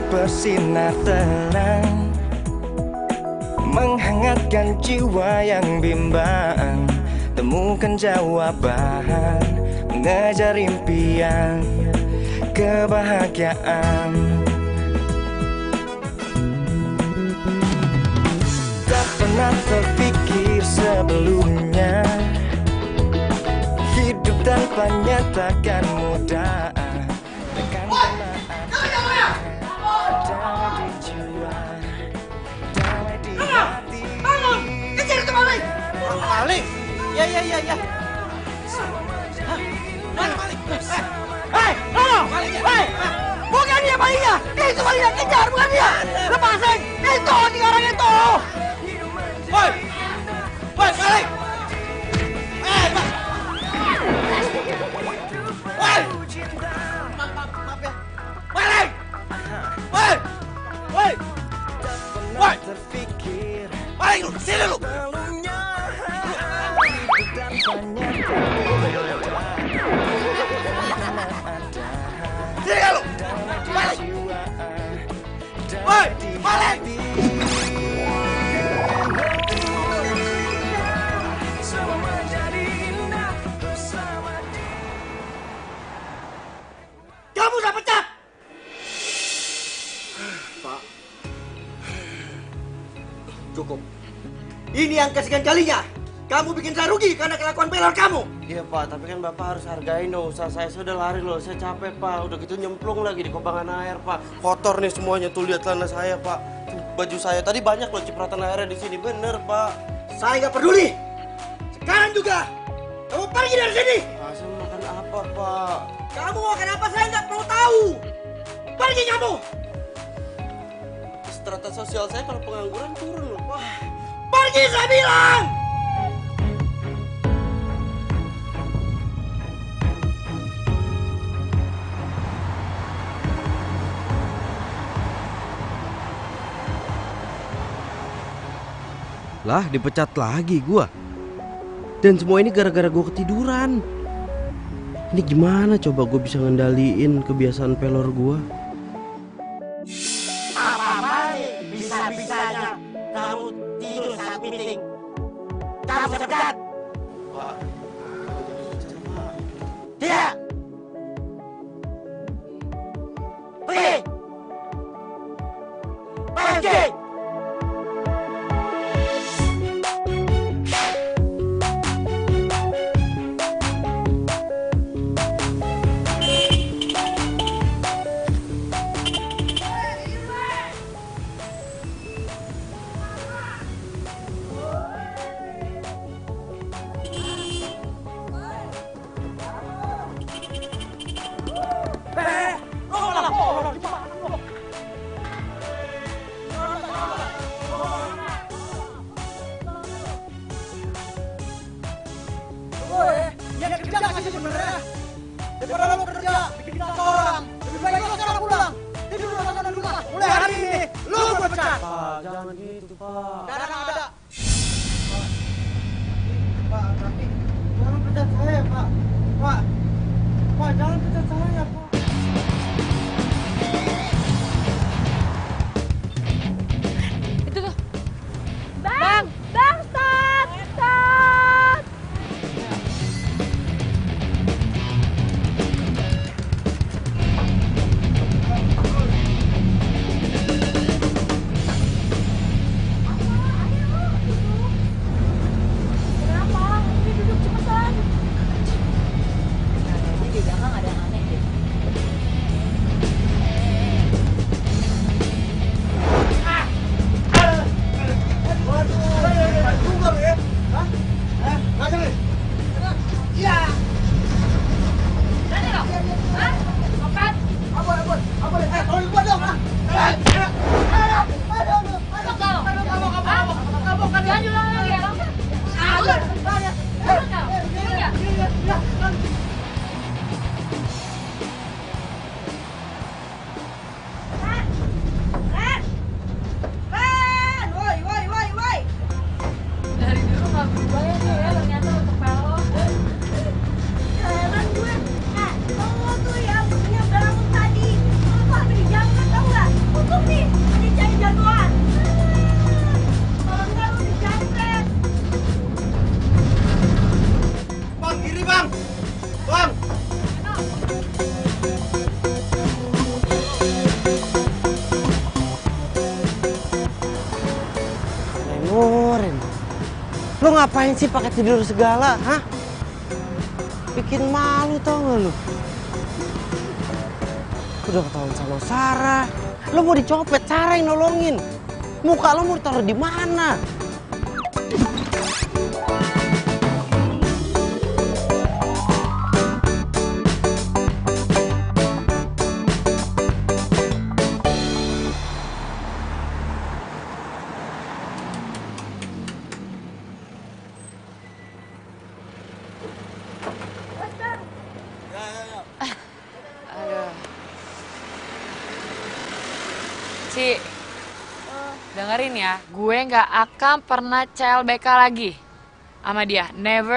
bersinar terang, menghangatkan jiwa yang bimbang. Temukan jawaban, mengejar impian, kebahagiaan. Tak pernah terpikir sebelumnya, hidup tanpanya takkan mudah. Tekan damai di jiwa, damai di hati. Bangun! Kejar itu maling! Maling? Ya. Mana maling? Hei! Hei! Bukan dia malingnya! Itu malingnya! Kejar! Bukan dia! Lepasin! Itu! Tiga orang itu! Woi! Woi, maling! Pak! Woi! Maaf ya. Maling! Woi! Woi! Woi! Maling lu! Sini lu! Sini lu! Maling! Woi! Maling! Kamu udah pecat! Pak, cukup. Ini yang kesekian kalinya. Kamu bikin saya rugi karena kelakuan pelor kamu. Iya Pak, tapi kan Bapak harus hargain dong usaha saya. Sudah lari loh, saya capek Pak. Udah gitu nyemplung lagi di kobangan air Pak. Kotor nih semuanya, tuh lihat celana saya Pak. Baju saya tadi banyak loh cipratan airnya di sini, bener Pak. Saya nggak peduli. Sekarang juga kamu pergi dari sini. Saya makan apa Pak? Kamu mau makan apa saya nggak perlu tahu. Pergi kamu. Strata sosial saya kalau pengangguran turun loh Pak. Pergi saya bilang. Lah, dipecat lagi gua. Dan semua ini gara-gara gua ketiduran. Ini gimana coba gua bisa ngendaliin kebiasaan pelor gua? Apa bisa-bisanya kamu tidur saat meeting? Kamu pecat! Pak, Tidak! Pergi! Pergi! Yang kerja nggak sih sebenarnya? Daripada lo kerja, bikin kita orang. Lebih baik lo sekarang pulang. Tidur lo sana di rumah. Mulai hari ini, lo gue pecat. Pak, jangan gitu Pak. Sekarang ada. Pak, tapi jangan pecat saya, Pak. Pak, jangan pecat saya, Pak. Itu tuh. Bang, stop! Stop! Kenapa? Ini duduk cepetan. Ini di belakang ada yang aneh deh. Dari dulu nggak berubah ya dia ya, ternyata untuk pelor. Heran gue. Lo tuh ya punya bangun tadi. Lo tuh hampir dijangkut tau gak? Lo ngapain sih pakai tidur segala, hah? Bikin malu tau gak lu? Udah ketahuan sama Sarah. Lo mau dicopet, Sarah yang nolongin. Muka lo mau ditaruh di mana? Ci, dengerin ya, gue nggak akan pernah CLBK lagi sama dia, never.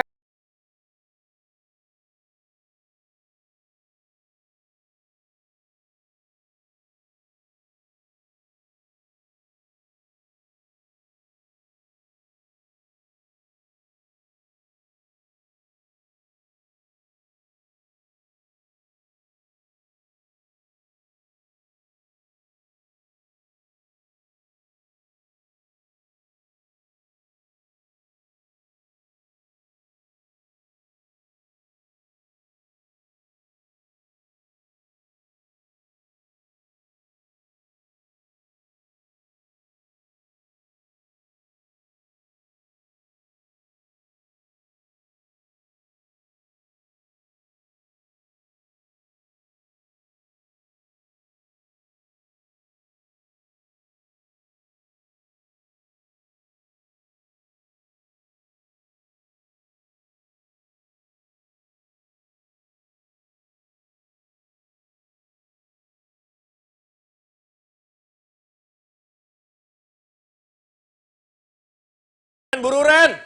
Buru Ren!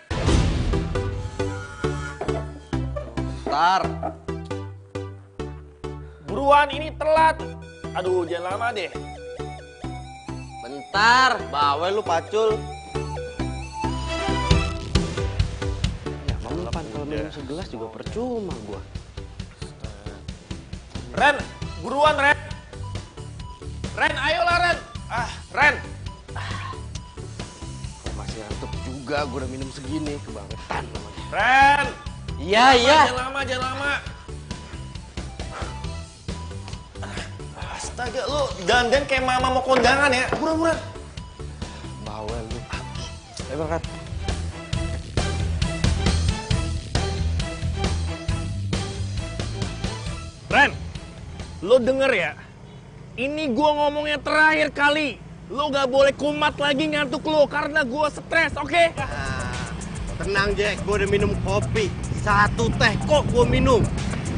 Ntar. Buruan ini telat. Aduh, jangan lama deh. Bentar, bawel lu pacul. Ya mempan kalau minum segelas juga percuma gua. Ren, buruan Ren. Ren, ayolah Ren. Ren. Masih ngantuk juga, gua udah minum segini, kebangetan namanya. Ren. Iya, iya. Jangan lama. Astaga, lu dandan kayak mama mau kondangan ya. Buruan. Bawel lu. Ayo berangkat. Ren, lo denger ya. Ini gua ngomongnya terakhir kali. Lo gak boleh kumat lagi ngantuk lo karena gua stres, oke? Tenang Jack, gua udah minum kopi. 1 teh kok gua minum.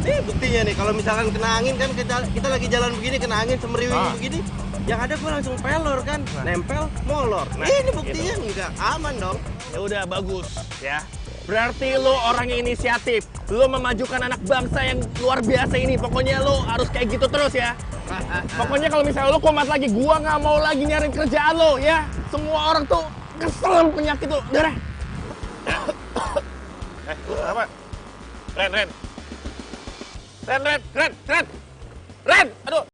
Nih buktinya nih, kalau misalkan kena angin kan kita lagi jalan begini, kena angin semeriwing begini. Yang ada gua langsung pelor kan, nempel, molor. Ini buktinya enggak aman dong. Ya udah bagus ya. Berarti lo orang yang inisiatif. Lo memajukan anak bangsa yang luar biasa ini. Pokoknya lo harus kayak gitu terus ya. Pokoknya kalau misalnya lo kumat lagi, gua nggak mau lagi nyariin kerjaan lo ya. Semua orang tuh kesel sama penyakit lo. Udah deh. Apa? Ren. Aduh.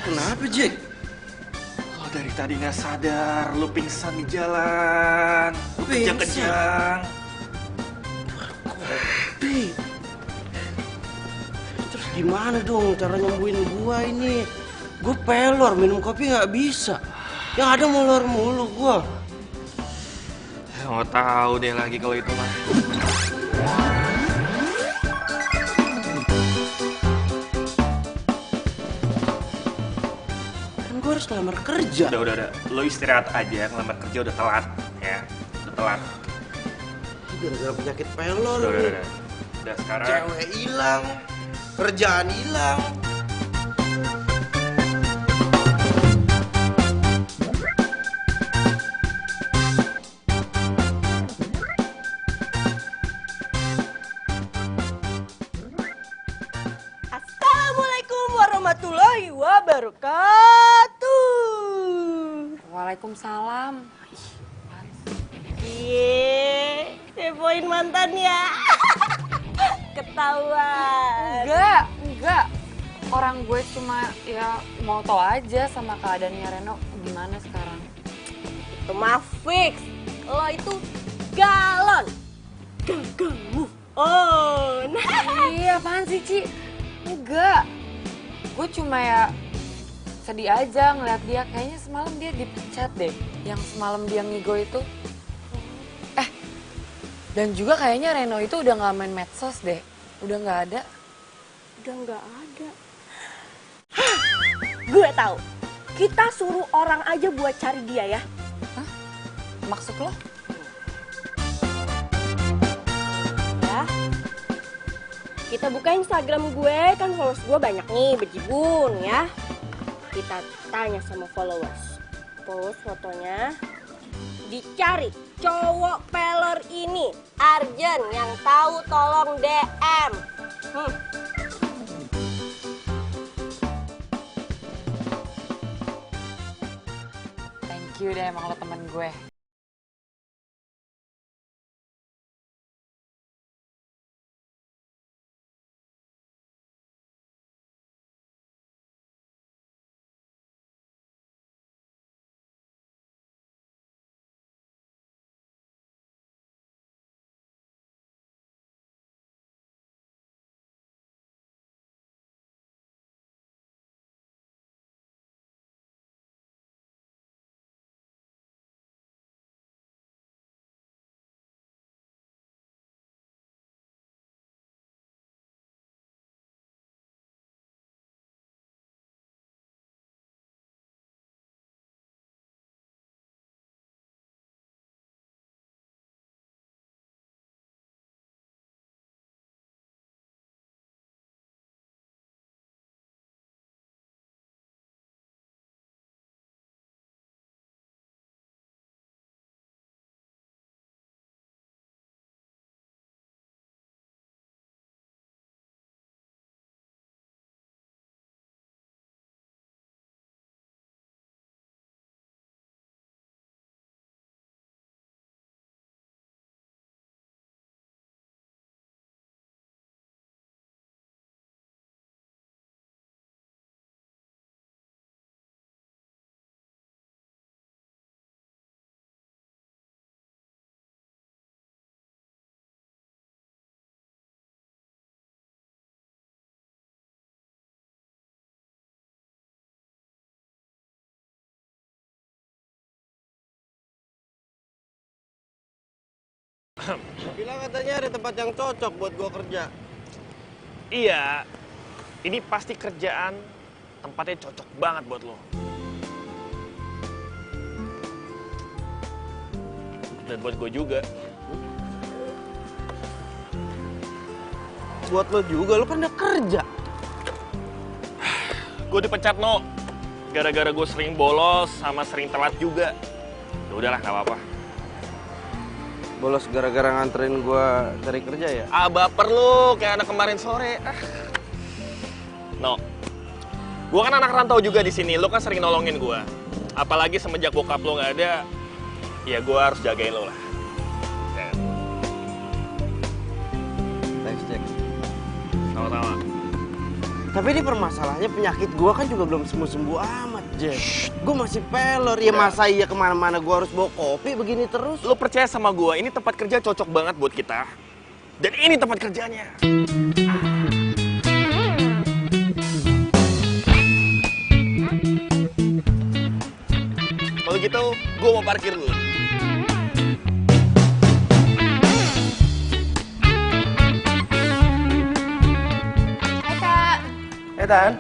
Kenapa, Jack? Lo dari tadi nggak sadar, lo pingsan di jalan. Lo kejang-kejang. Kopi. Terus gimana dong cara nyembuhin gua ini? Gua pelor, minum kopi nggak bisa. Yang ada molor mulu gua. Ya, nggak tahu deh lagi kalau itu mah. Kan gua harus ngelamar kerja. Udah. Lo istirahat aja, ngelamar kerja udah telat. Ya, udah telat. Gara-gara penyakit pelor. Udah. Udah sekarang. Cewek hilang, kerjaan hilang. Assalamualaikum warahmatullahi wabarakatuh. Waalaikumsalam. Iya, kepoin mantan ya. Ketahuan. Enggak. Orang gue cuma ya mau tahu aja sama keadaannya Reno gimana sekarang. Itu mah fix. Lo itu galon. Gagal move on. Iya, apaan sih, Ci? Enggak. Gue cuma ya sedih aja ngeliat dia. Kayaknya semalam dia dipecat deh. Yang semalam dia ngigo itu. Dan juga kayaknya Reno itu udah gak main medsos deh. Udah gak ada. Udah nggak ada. Gue tahu. Kita suruh orang aja buat cari dia ya. Hah? Maksud lo? Ya. Kita buka Instagram gue, kan followers gue banyak nih, bejibun ya. Kita tanya sama followers. Post fotonya. Dicari cowok pelor ini. Arjen yang tahu tolong DM. Thank you deh emang lo temen gue. Bilang katanya ada tempat yang cocok buat gua kerja. Iya, ini pasti kerjaan tempatnya cocok banget buat lo. Dan buat gue juga. Buat lo juga, lo kan udah kerja. Gue dipecat, No. Gara-gara gue sering bolos sama sering telat juga. Ya udahlah, nggak apa-apa. Bolos gara-gara nganterin gua cari kerja ya? Ah, baper lu, kayak anak kemarin sore. No, gue kan anak rantau juga di sini. Lo kan sering nolongin gue. Apalagi semenjak bokap lo nggak ada, ya gue harus jagain lo lah. Thanks, Jack. Sama-sama. Tapi ini permasalahannya penyakit gua kan juga belum sembuh-sembuh amat, Jack. Gua masih peler, ya masa iya kemana-mana gua harus bawa kopi begini terus? Lo percaya sama gua, ini tempat kerja cocok banget buat kita. Dan ini tempat kerjanya. Kalau gitu, gua mau parkir dulu. Hai Kak. Tan.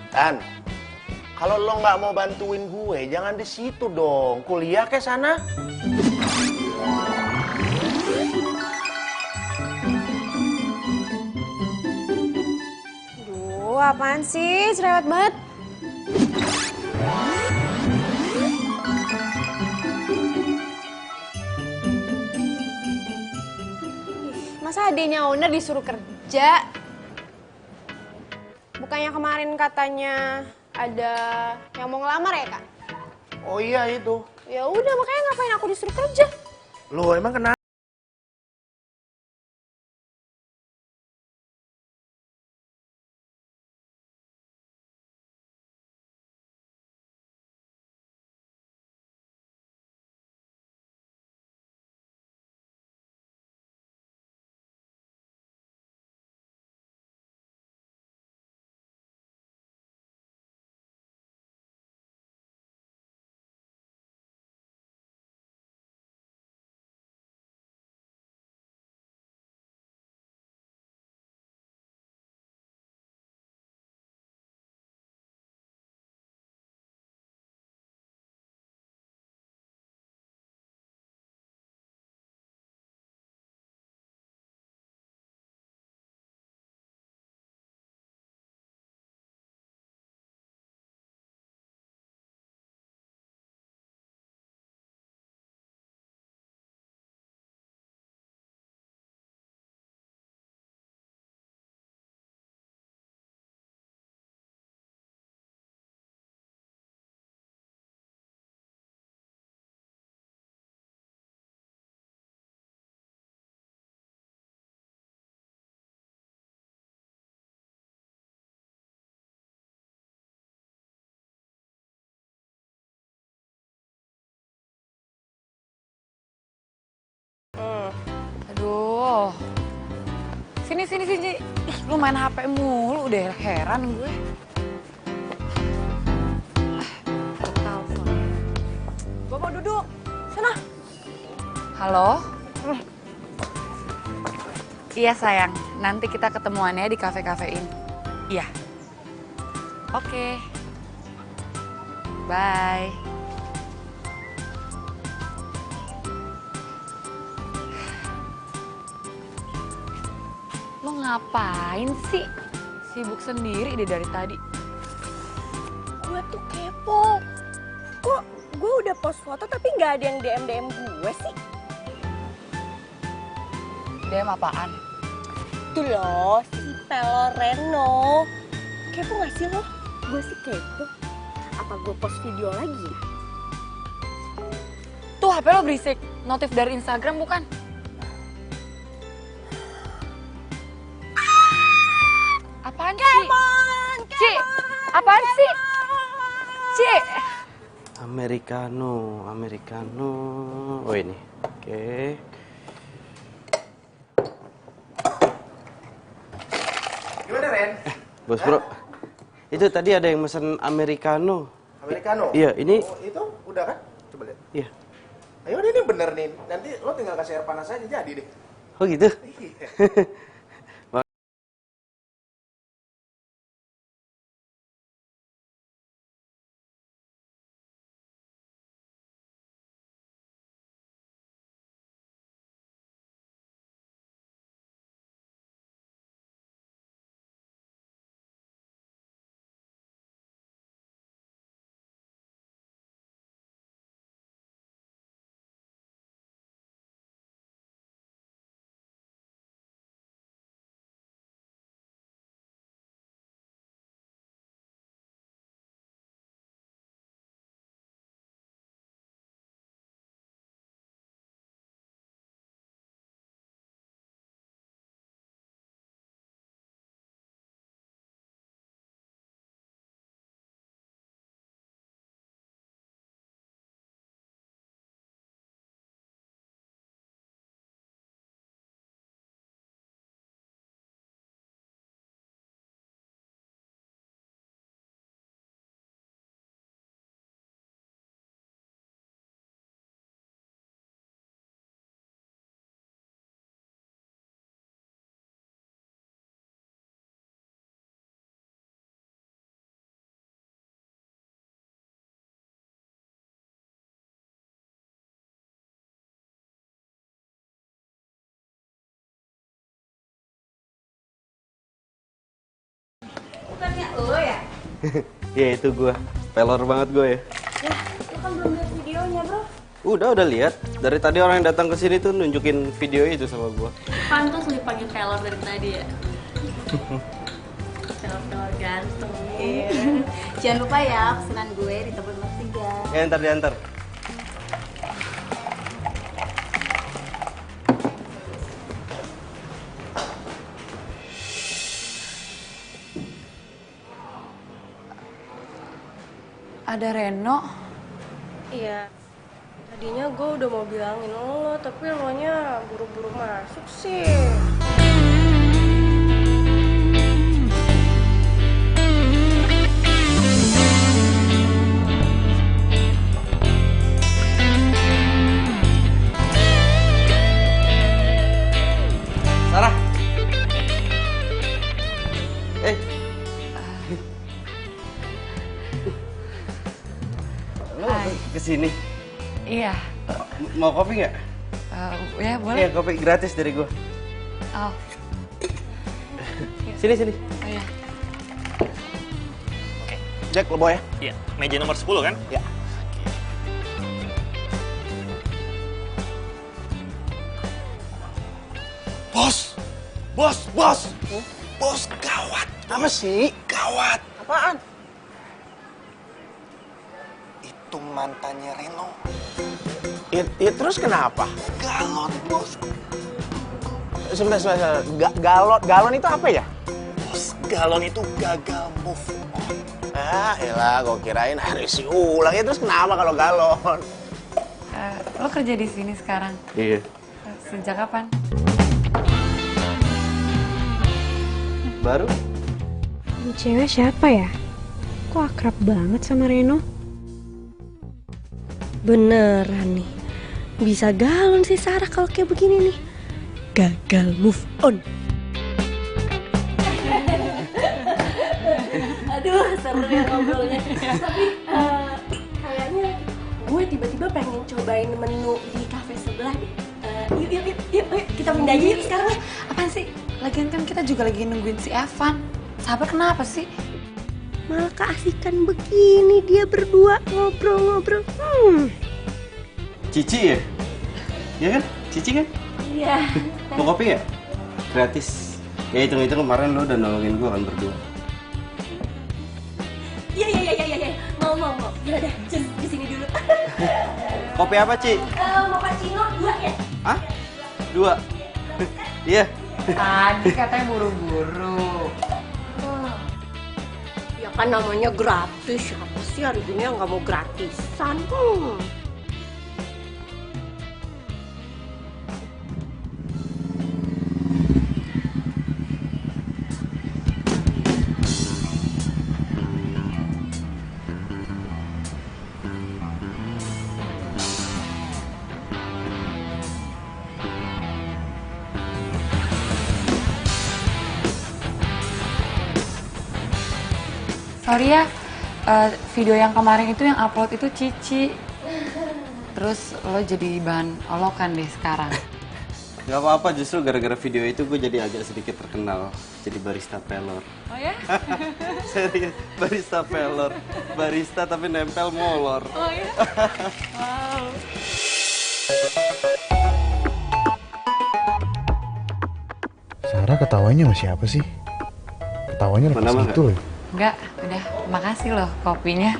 Tan, kalau lo nggak mau bantuin gue, jangan di situ dong. Kuliah ke sana. Duh, apaan sih? Cerewet banget. Masa adenya owner disuruh kerja? Bukannya kemarin katanya ada yang mau ngelamar ya, Kak? Oh iya itu. Ya udah, makanya ngapain aku disuruh kerja? Lo emang kenapa? Aduh. Sini, sini, sini. Ih, lu main HP mulu, udah heran gue. Telepon. Gue mau duduk. Sana. Halo? Iya sayang, nanti kita ketemuannya di kafe-kafe ini. Iya. Oke. Bye. Lo ngapain sih? Sibuk sendiri deh dari tadi. Gue tuh kepo. Kok gue udah post foto tapi nggak ada yang DM gue sih? DM apaan? Tuh loh, si Peloreno. Kepo gak sih lo? Gue sih kepo. Apa gue post video lagi ya? Tuh HP lo berisik. Notif dari Instagram bukan? Apaan sih? Ci, apaan sih? Ci. Americano, Americano. Oh ini, oke. Gimana Ren? Bos bro, itu tadi ada yang mesen Americano. Americano? Iya, ini. Oh, itu udah kan? Coba lihat. Iya. Ayo ini bener nih. Nanti lo tinggal kasih air panas aja jadi deh. Oh gitu? Iya. Bukannya lo ya? Ya itu gue, pelor banget gue ya. Ya, lo kan belum lihat videonya bro. Udah lihat. Dari tadi orang yang datang ke sini tuh nunjukin video itu sama gue. Pantas lo dipanggil pelor dari tadi ya. Pelor ganteng. Jangan lupa ya pesanan gue di tebel nomor 3. Ya ntar diantar. Ada Reno. Iya. Tadinya gue udah mau bilangin lo, tapi lo nya buru-buru masuk sih. Sarah. Lo kesini? Iya. Mau kopi nggak? Ya boleh. Iya, kopi gratis dari gue. Oh. Sini. Oh ya. Jack, lo bawa ya? Iya. Meja nomor 10 kan? Ya. Bos, gawat. Apa sih? Gawat. Apaan? Itu mantannya Reno. Ya, terus kenapa? Galon, bos. Sebentar. Galon itu apa ya? Bos, galon itu gagal move on. Ah, elah, gue kirain hari si ulang. Ya terus kenapa kalau galon? Lo kerja di sini sekarang? Iya. Sejak kapan? Baru? Ini cewek siapa ya? Kok akrab banget sama Reno? Beneran nih. Bisa galon sih Sarah kalau kayak begini nih. Gagal move on. Aduh, seru ya ngobrolnya. Tapi kayaknya gue tiba-tiba pengen cobain menu di kafe sebelah deh. Yuk, kita pindah aja yuk sekarang. Apaan sih? Lagian kan kita juga lagi nungguin si Evan. Sabar kenapa sih? Malah keasikan begini dia berdua ngobrol-ngobrol. Cici ya? Iya kan? Cici kan? Iya. Mau kopi nggak? Gratis. Ya hitung-hitung kemarin lo udah nolongin gue kan berdua. Iya. Mau. Ya udah, just di sini dulu. Kopi apa, Ci? Mau cappuccino 2 ya? Hah? 2? Iya. Tadi katanya buru-buru. Ya kan namanya gratis. Siapa sih hari ini yang nggak mau gratisan? Sorry ya, video yang kemarin itu yang upload itu Cici. Terus lo jadi bahan olokan deh sekarang. Gak apa-apa, justru gara-gara video itu gue jadi agak sedikit terkenal. Jadi barista pelor. Oh ya? Serius, barista pelor. Barista tapi nempel molor. Oh ya? Wow. Sarah ketawanya sama siapa sih? Ketawanya lepas Mana-mana? gitu loh. Enggak, udah makasih loh kopinya.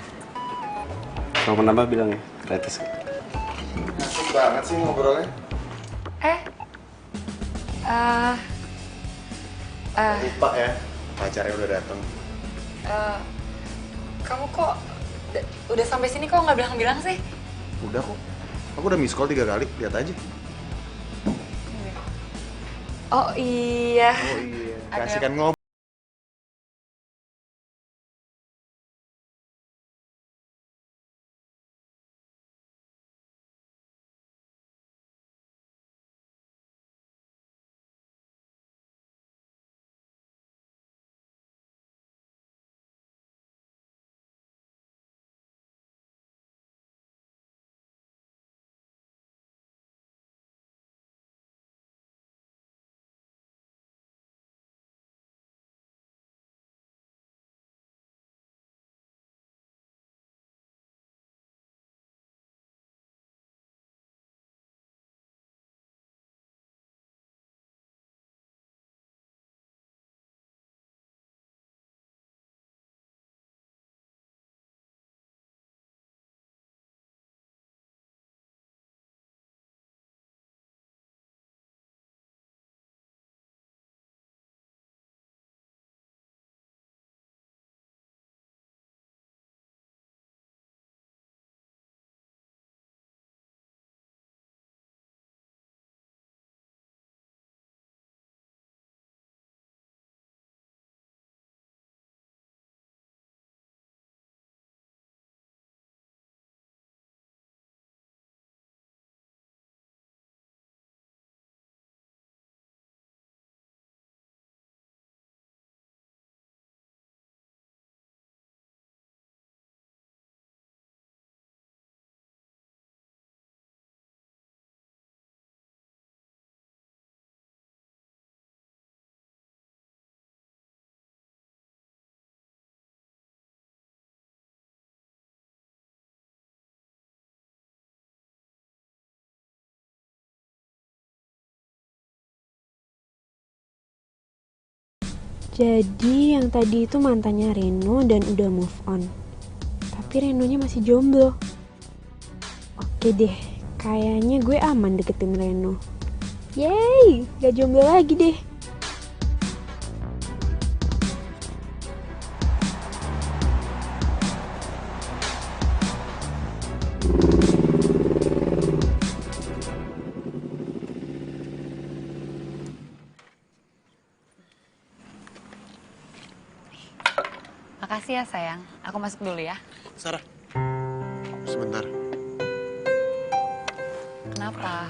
Mau menambah bilang ya, gratis. Asik banget sih ngobrolnya. Lupa ya, pacarnya udah datang. Kamu kok udah sampai sini kok nggak bilang-bilang sih? Udah kok. Aku udah miss call 3 kali, lihat aja. Oh iya. Oh iya, Ada- kasihkan ngobrol. Jadi yang tadi itu mantannya Reno dan udah move on. Tapi Renonya masih jomblo. Oke deh, kayaknya gue aman deketin Reno. Yeay, gak jomblo lagi deh. Makasih ya sayang, aku masuk dulu ya. Sarah, sebentar. Kenapa?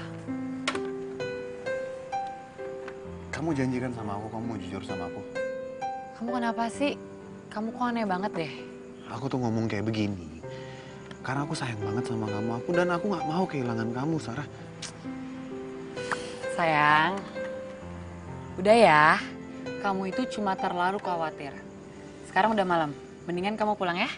Kamu janjikan sama aku, kamu mau jujur sama aku. Kamu kenapa sih? Kamu kok aneh banget deh. Aku tuh ngomong kayak begini karena aku sayang banget sama kamu. Dan aku nggak mau kehilangan kamu, Sarah. Sayang, udah ya. Kamu itu cuma terlalu khawatir. Sekarang udah malam, mendingan kamu pulang ya.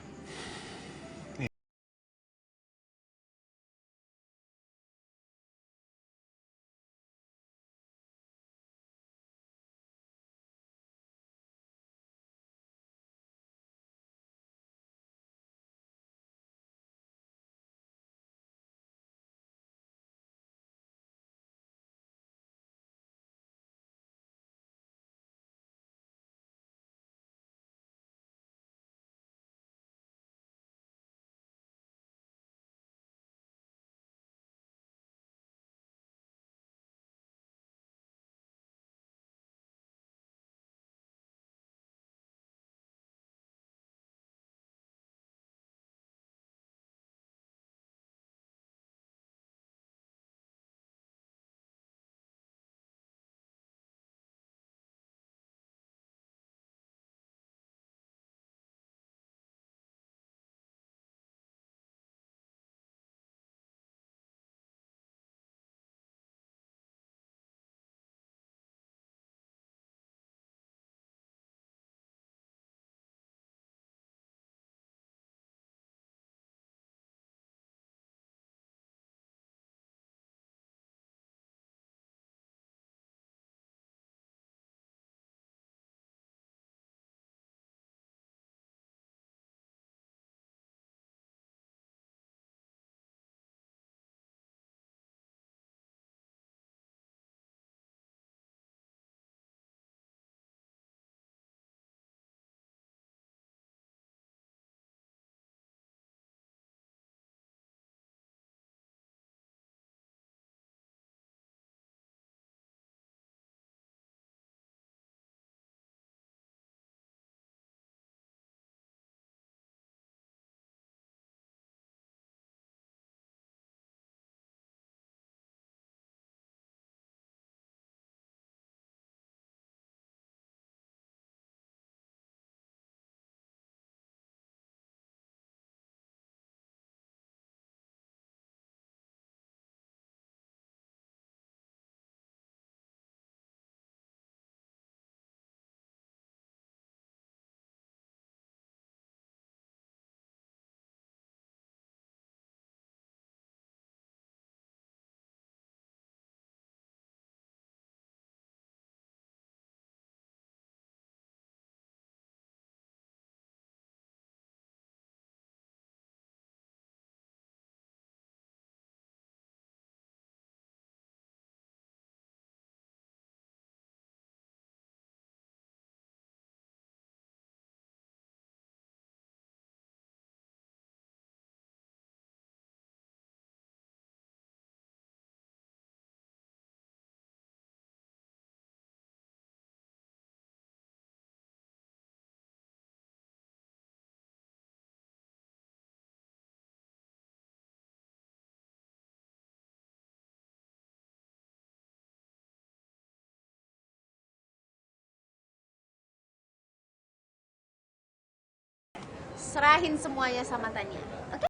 Serahin semuanya sama Tania. Oke?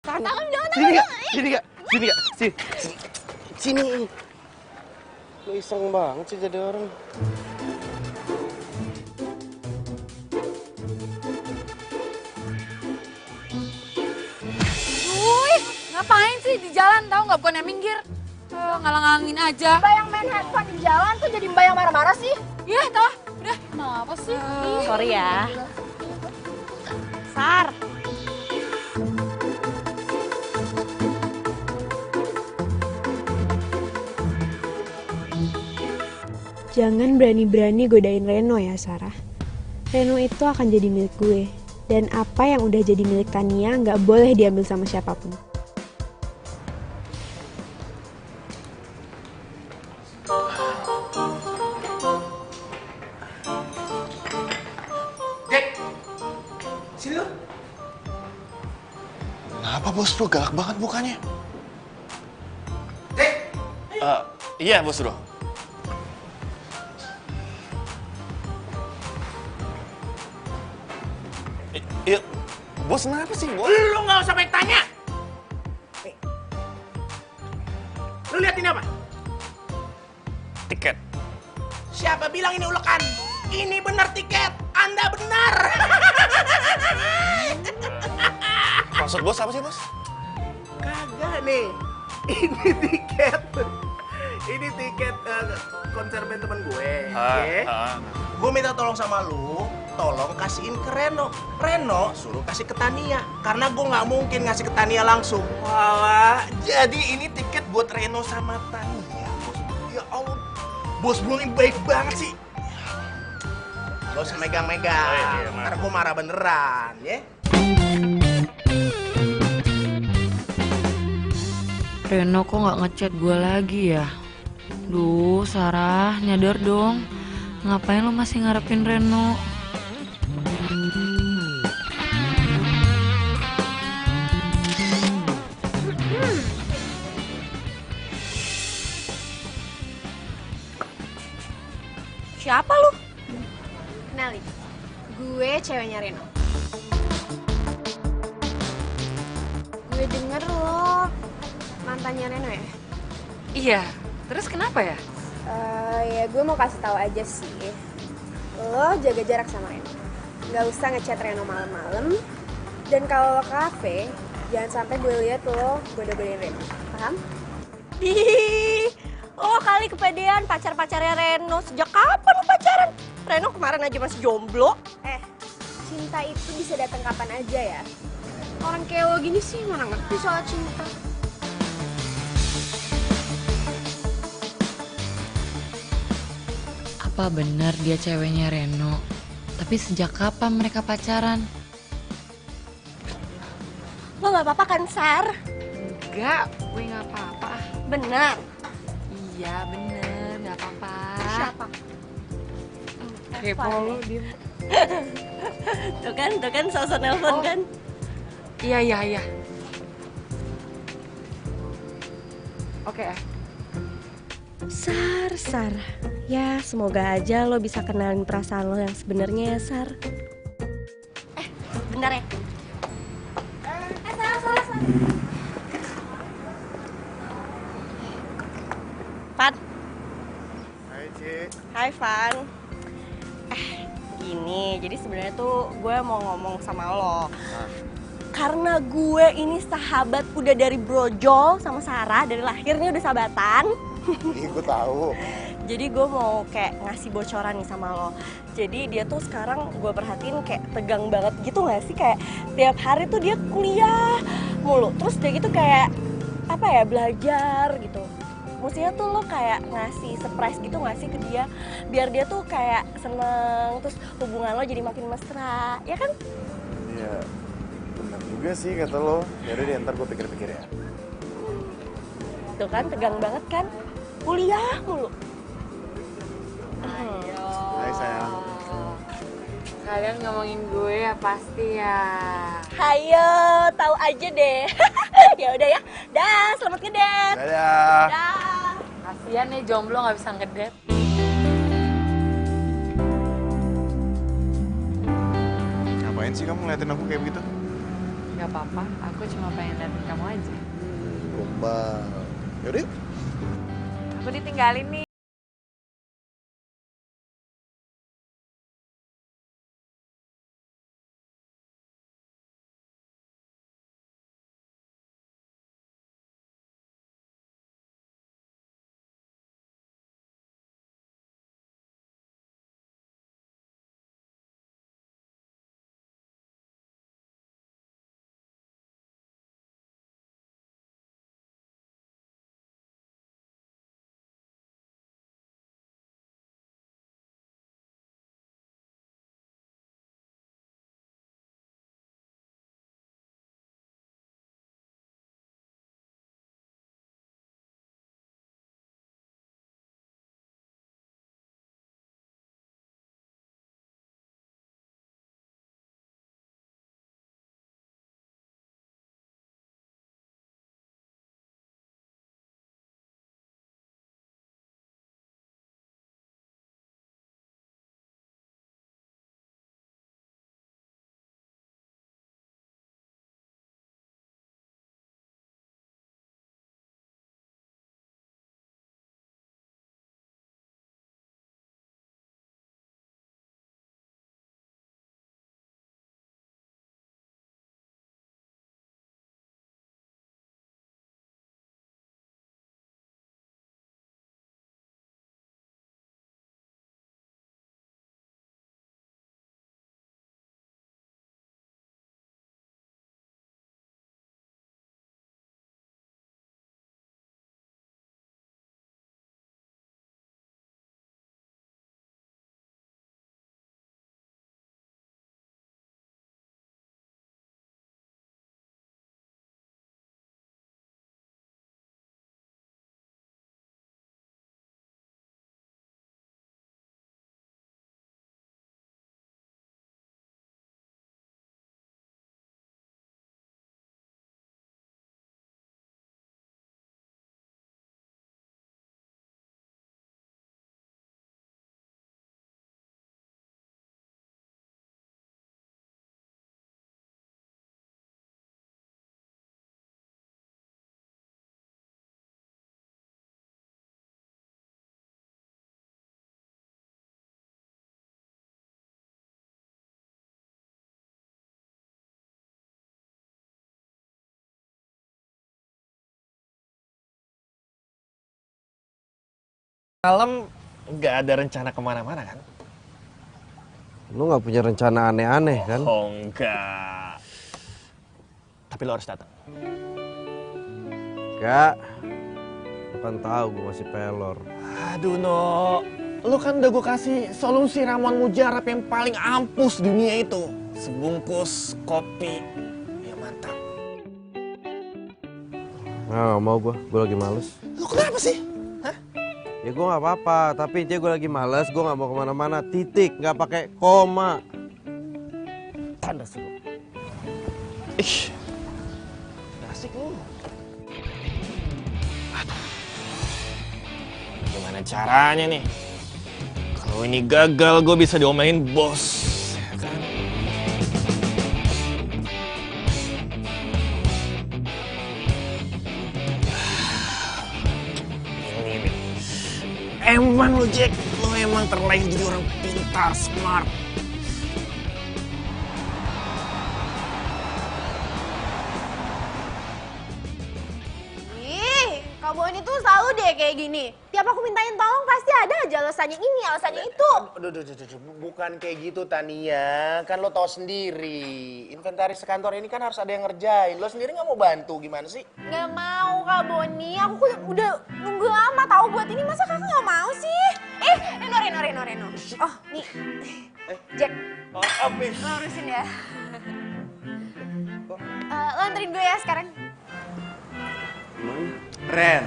Tangan jangan. Sini gak? Sini gak? Sini gak? Sini. Lu iseng banget sih jadi orang. Wih, ngapain sih di jalan tahu nggak bukannya minggir? Ngalang-ngalangin aja. Mbak yang main handphone di jalan tuh jadi mbak yang marah-marah sih. Iya, toh. Udah, kenapa sih? Sorry ya. Sar. Jangan berani-berani godain Reno ya, Sarah. Reno itu akan jadi milik gue. Dan apa yang udah jadi milik Tania nggak boleh diambil sama siapapun. Dek, sini lu. Kenapa bos bro? Galak banget mukanya. Dek, Iya, Bos Bro. Iya, Bos kenapa sih, Bos? lu nggak usah banyak tanya. Lu lihat ini apa? Tiket. Siapa bilang ini ulekan? Ini benar tiket. Anda benar. Maksud Bos apa sih, Bos? Kagak nih. Ini tiket. Ini tiket konser band temen gue. Gue minta tolong sama lu, tolong kasihin ke Reno. Reno suruh kasih ke Tania, karena gue nggak mungkin ngasih ke Tania langsung. Wah, jadi ini tiket buat Reno sama Tania. Bos, ya Allah, bos gue ini baik banget sih. Gak usah megang-megang, ntar gue marah beneran, ya. Reno kok nggak ngechat gue lagi ya? Duh, Sarah, nyadar dong. Ngapain lo masih ngarepin Reno? Siapa lu? Kenalin, gue ceweknya Reno. Gue denger lo mantannya Reno ya? Iya, terus kenapa ya? Ya gue mau kasih tahu aja sih. Lo jaga jarak sama Reno. Gak usah ngechat Reno malam-malam. Dan kalau lo ke kafe, jangan sampai gue lihat lo goda-godain Reno. Paham? Ih, lo kali kepedean pacar-pacarnya Reno. Sejak kapan lo pacaran? Reno kemarin aja masih jomblo. Cinta itu bisa datang kapan aja ya. Orang kayak lo gini sih mana ngerti soal cinta. Apa benar dia ceweknya Reno? Tapi sejak kapan mereka pacaran? Lo gak apa-apa kan, Sar? Enggak, gue gak apa-apa. Benar. Iya, bener, gak apa-apa. Siapa? Kepo lo, diem. Tuh kan, sosok nelpon kan? Iya. Oke. Sar. Ya, semoga aja lo bisa kenalin perasaan lo yang sebenarnya ya, Sar. Bentar ya. Sar. Van. Hai, Ci. Hai, Van. Gini, jadi sebenarnya tuh gue mau ngomong sama lo. Karena gue ini sahabat udah dari brojol sama Sarah, dari lahirnya udah sahabatan. Ini gue tahu. Jadi gue mau kayak ngasih bocoran nih sama lo. Jadi dia tuh sekarang gue perhatiin kayak tegang banget gitu gak sih? Kayak tiap hari tuh dia kuliah mulu. Terus dia gitu kayak apa ya, belajar gitu. Maksudnya tuh lo kayak ngasih surprise gitu gak sih ke dia? Biar dia tuh kayak seneng, terus hubungan lo jadi makin mesra, ya kan? Iya, benar juga sih kata lo. Yaudah deh, ntar gue pikir-pikir ya. Tuh kan, tegang banget kan? Kuliah mulu. Hai sayang. Kalian ngomongin gue ya pasti ya. Hayo, tahu aja deh. Ya udah ya. Dah, selamat ngedate. Dadah. Dah. Kasian nih jomblo nggak bisa ngedate. Ngapain sih kamu ngeliatin aku kayak begitu? Gak apa-apa, aku cuma pengen liatin kamu aja. Gombal. Yaudah yuk. Aku ditinggalin nih. Malam nggak ada rencana kemana-mana kan? Lu nggak punya rencana aneh-aneh kan? Oh enggak. Tapi lo harus datang. Enggak. Lu kan tahu gue masih pelor. Aduh No, lu kan udah gue kasih solusi ramuan mujarab yang paling ampuh di dunia itu. Sebungkus kopi. Ya mantap. Nah, mau gue lagi males. Lu kenapa sih? Ya gue nggak apa-apa, tapi gue lagi males, gue nggak mau kemana-mana, titik, nggak pakai koma. Tanda suruh. Ih, asik lu. Aduh, gimana caranya nih? Kalau ini gagal, gue bisa diomelin bos. Ya kan? Emang lo Jack, lo emang terlahir jadi orang pintar, smart. Ih, Kak Boni tuh selalu deh kayak gini. Tiap aku mintain tolong pasti ada aja alasannya ini, alasannya itu. Aduh, bukan kayak gitu Tania. Kan lo tau sendiri, inventaris sekantor ini kan harus ada yang ngerjain. Lo sendiri nggak mau bantu, gimana sih? Nggak mau Kak Boni, aku udah nunggu lama tahu buat ini, masa kakak nggak mau sih? Reno. Oh, nih. Jack. Oh, habis. Lo urusin ya. Lo anterin gue ya sekarang. Ren,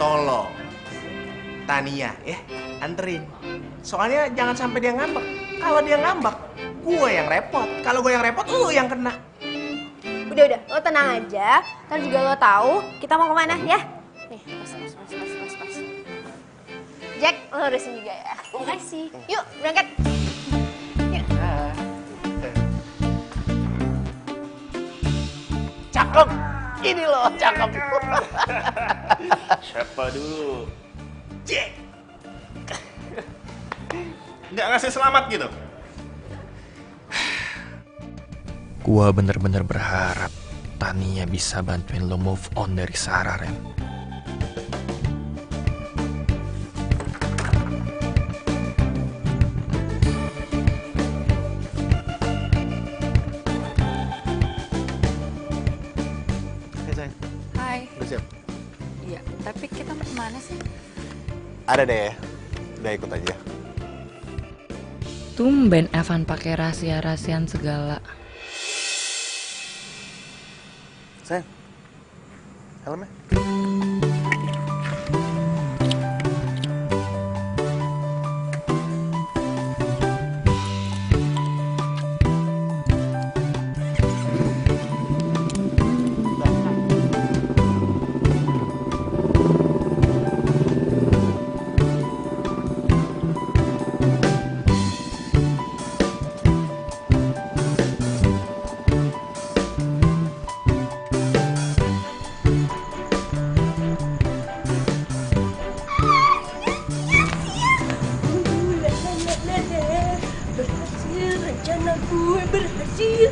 tolong. Tania, ya, anterin. Soalnya jangan sampai dia ngambek. Kalau dia ngambek, gue yang repot. Kalau gue yang repot, lo yang kena. Udah, lo tenang aja. Ntar juga lo tahu kita mau kemana ya. Nih, pas. Jack, lo urusin juga ya. Makasih. Yuk, berangkat. Yuk. cakep. Ini loh, cakep. Siapa dulu? Jack. Nggak ngasih selamat gitu? Gua bener-bener berharap Tania bisa bantuin lo move on dari Sarah, Ren. Hai. Udah siap? Iya, tapi kita mau kemana sih? Ada deh, udah ikut aja. Tumben Evan pakai rahasia-rahasian segala. Sayang, helmnya. Berhasil, rencana gue berhasil.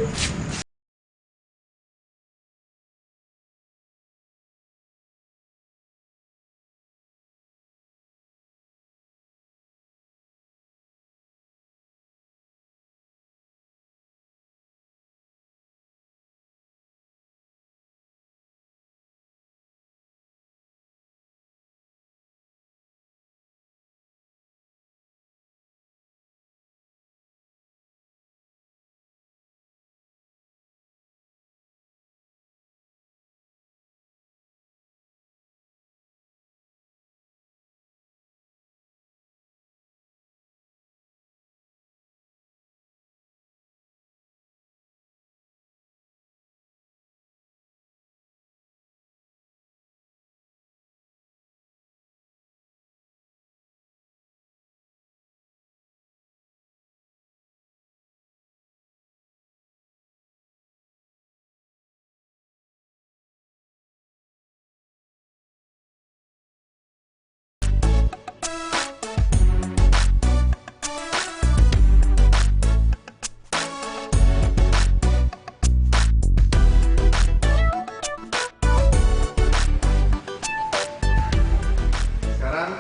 Sekarang,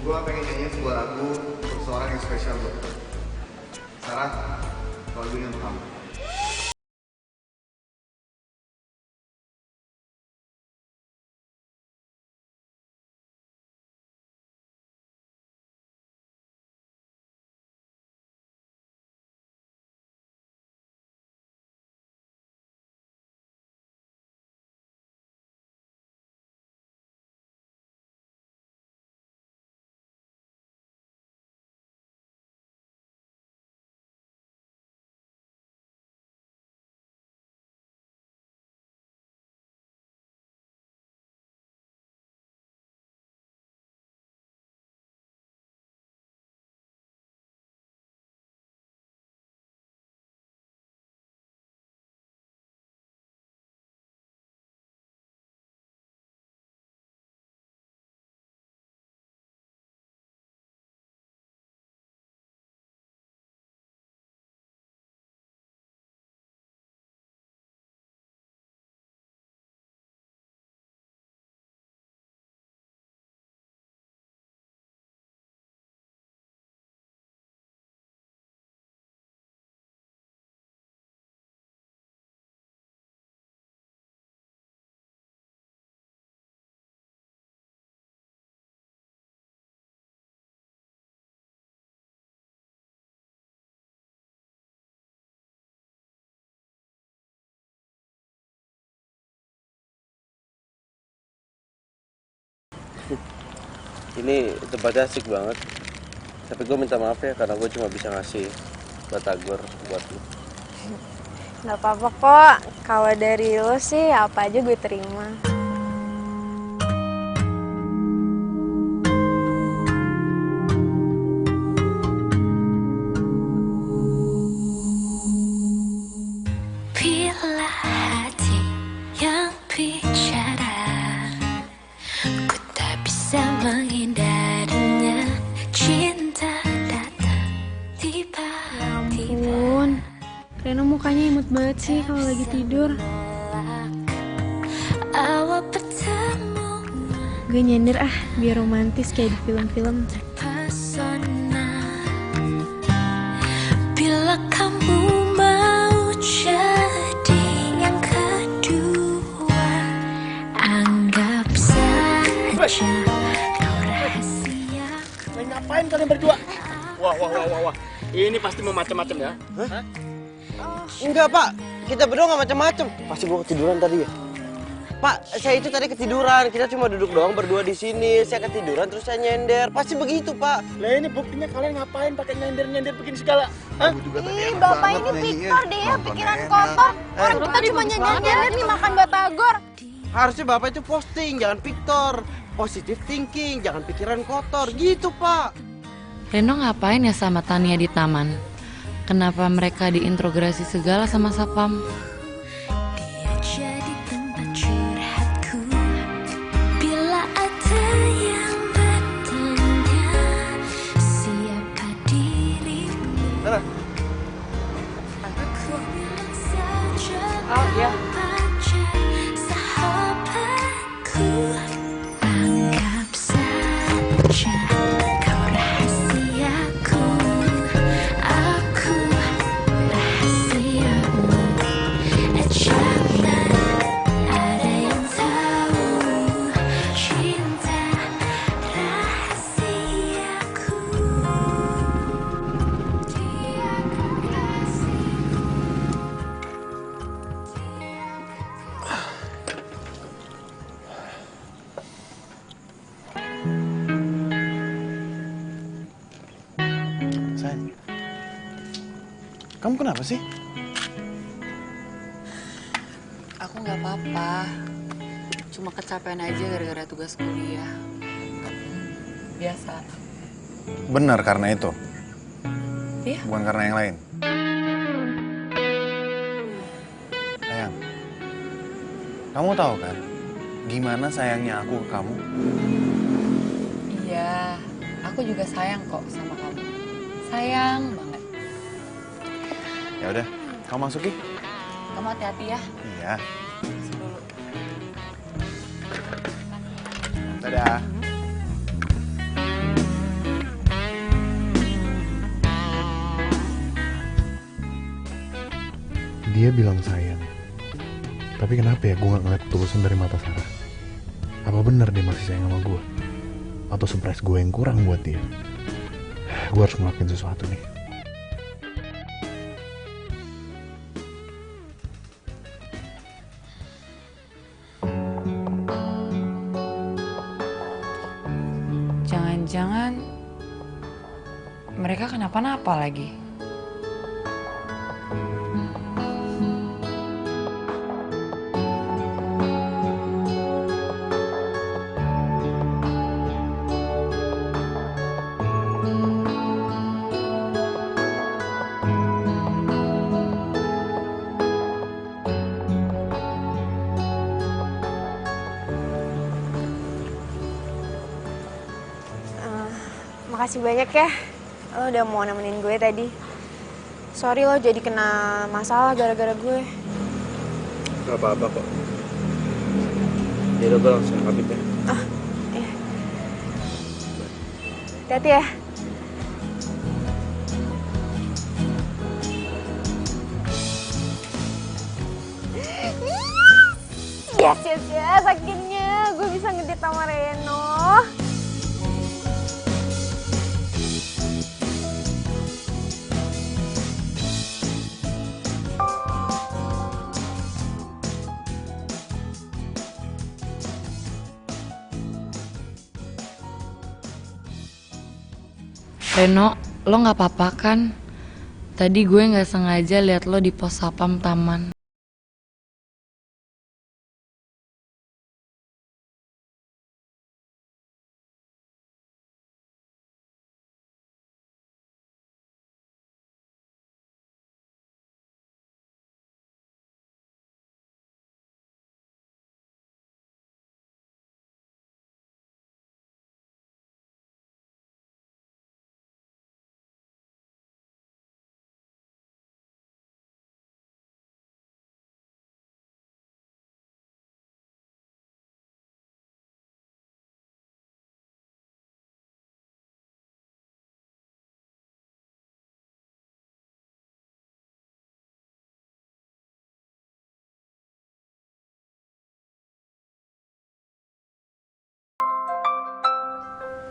gue pengen nyanyiin sebuah lagu untuk seorang yang spesial buat gue. Sarah, lagu ini untuk kamu. Ini tempatnya asik banget. Tapi gue minta maaf ya karena gue cuma bisa ngasih batagor buat lu. Gak apa-apa kok, kalau dari lo sih apa aja gue terima. Bila hati mukanya imut banget sih kalau lagi tidur. Gue nyender biar romantis kayak di film-film. Bila kamu mau jadi yang kedua, anggap saja kau rahasia. Ngapain kalian berdua? Wah. Ini pasti mau macam-macam ya? Hah? Enggak, Pak. Kita berdua nggak macam-macam. Pasti gua ketiduran tadi ya. Pak, saya itu tadi ketiduran. Kita cuma duduk doang berdua di sini. Saya ketiduran terus saya nyender. Pasti begitu, Pak. Lah ini buktinya kalian ngapain pakai nyender-nyender begini segala? Hah? Ih, Bapak ini Victor deh ya, pikiran kotor. Orang kita cuma nyender-nyender nih makan batagor. Harusnya Bapak itu posting, jangan Victor. Positive thinking, jangan pikiran kotor. Gitu, Pak. Reno ngapain ya sama Tania di taman? Kenapa mereka diintrogasi segala sama Sapam? Dia jadi tempat curhatku. Bila ada yang bertanya siapa dirimu, aku bilang saja aja sahabatku. Anggap saja kau rahasiaku, aku rahasiamu. Jangan ada yang tahu cinta rahasiaku. Dia kekasihku. Sayang, kamu kenapa sih? Aku nggak apa-apa. Cuma kecapean aja gara-gara tugas kuliah. Biasa. Benar karena itu, Iya. bukan karena yang lain. Sayang, kamu tahu kan gimana sayangnya aku ke kamu? Iya, aku juga sayang kok sama kamu. Sayang banget. Ya udah, kamu masuk Ki. Kamu hati-hati ya. Iya. Masuk dulu. Dadah. Dia bilang sayang. Tapi kenapa ya gue gak ngeliat ketulusan dari mata Sarah? Apa benar dia masih sayang sama gue? Atau surprise gue yang kurang buat dia? Gue harus ngelakuin sesuatu nih. Jangan-jangan mereka kenapa-napa lagi. Makasih banyak ya, lo udah mau nemenin gue tadi. Sorry lo jadi kena masalah gara-gara gue. Gak apa-apa kok. Yaudah gue langsung pamit ya. Iya. Hati-hati ya. Yes, akhirnya gue bisa ngedate sama Reno. Reno, lo nggak apa-apa kan? Tadi gue nggak sengaja lihat lo di pos sapam taman.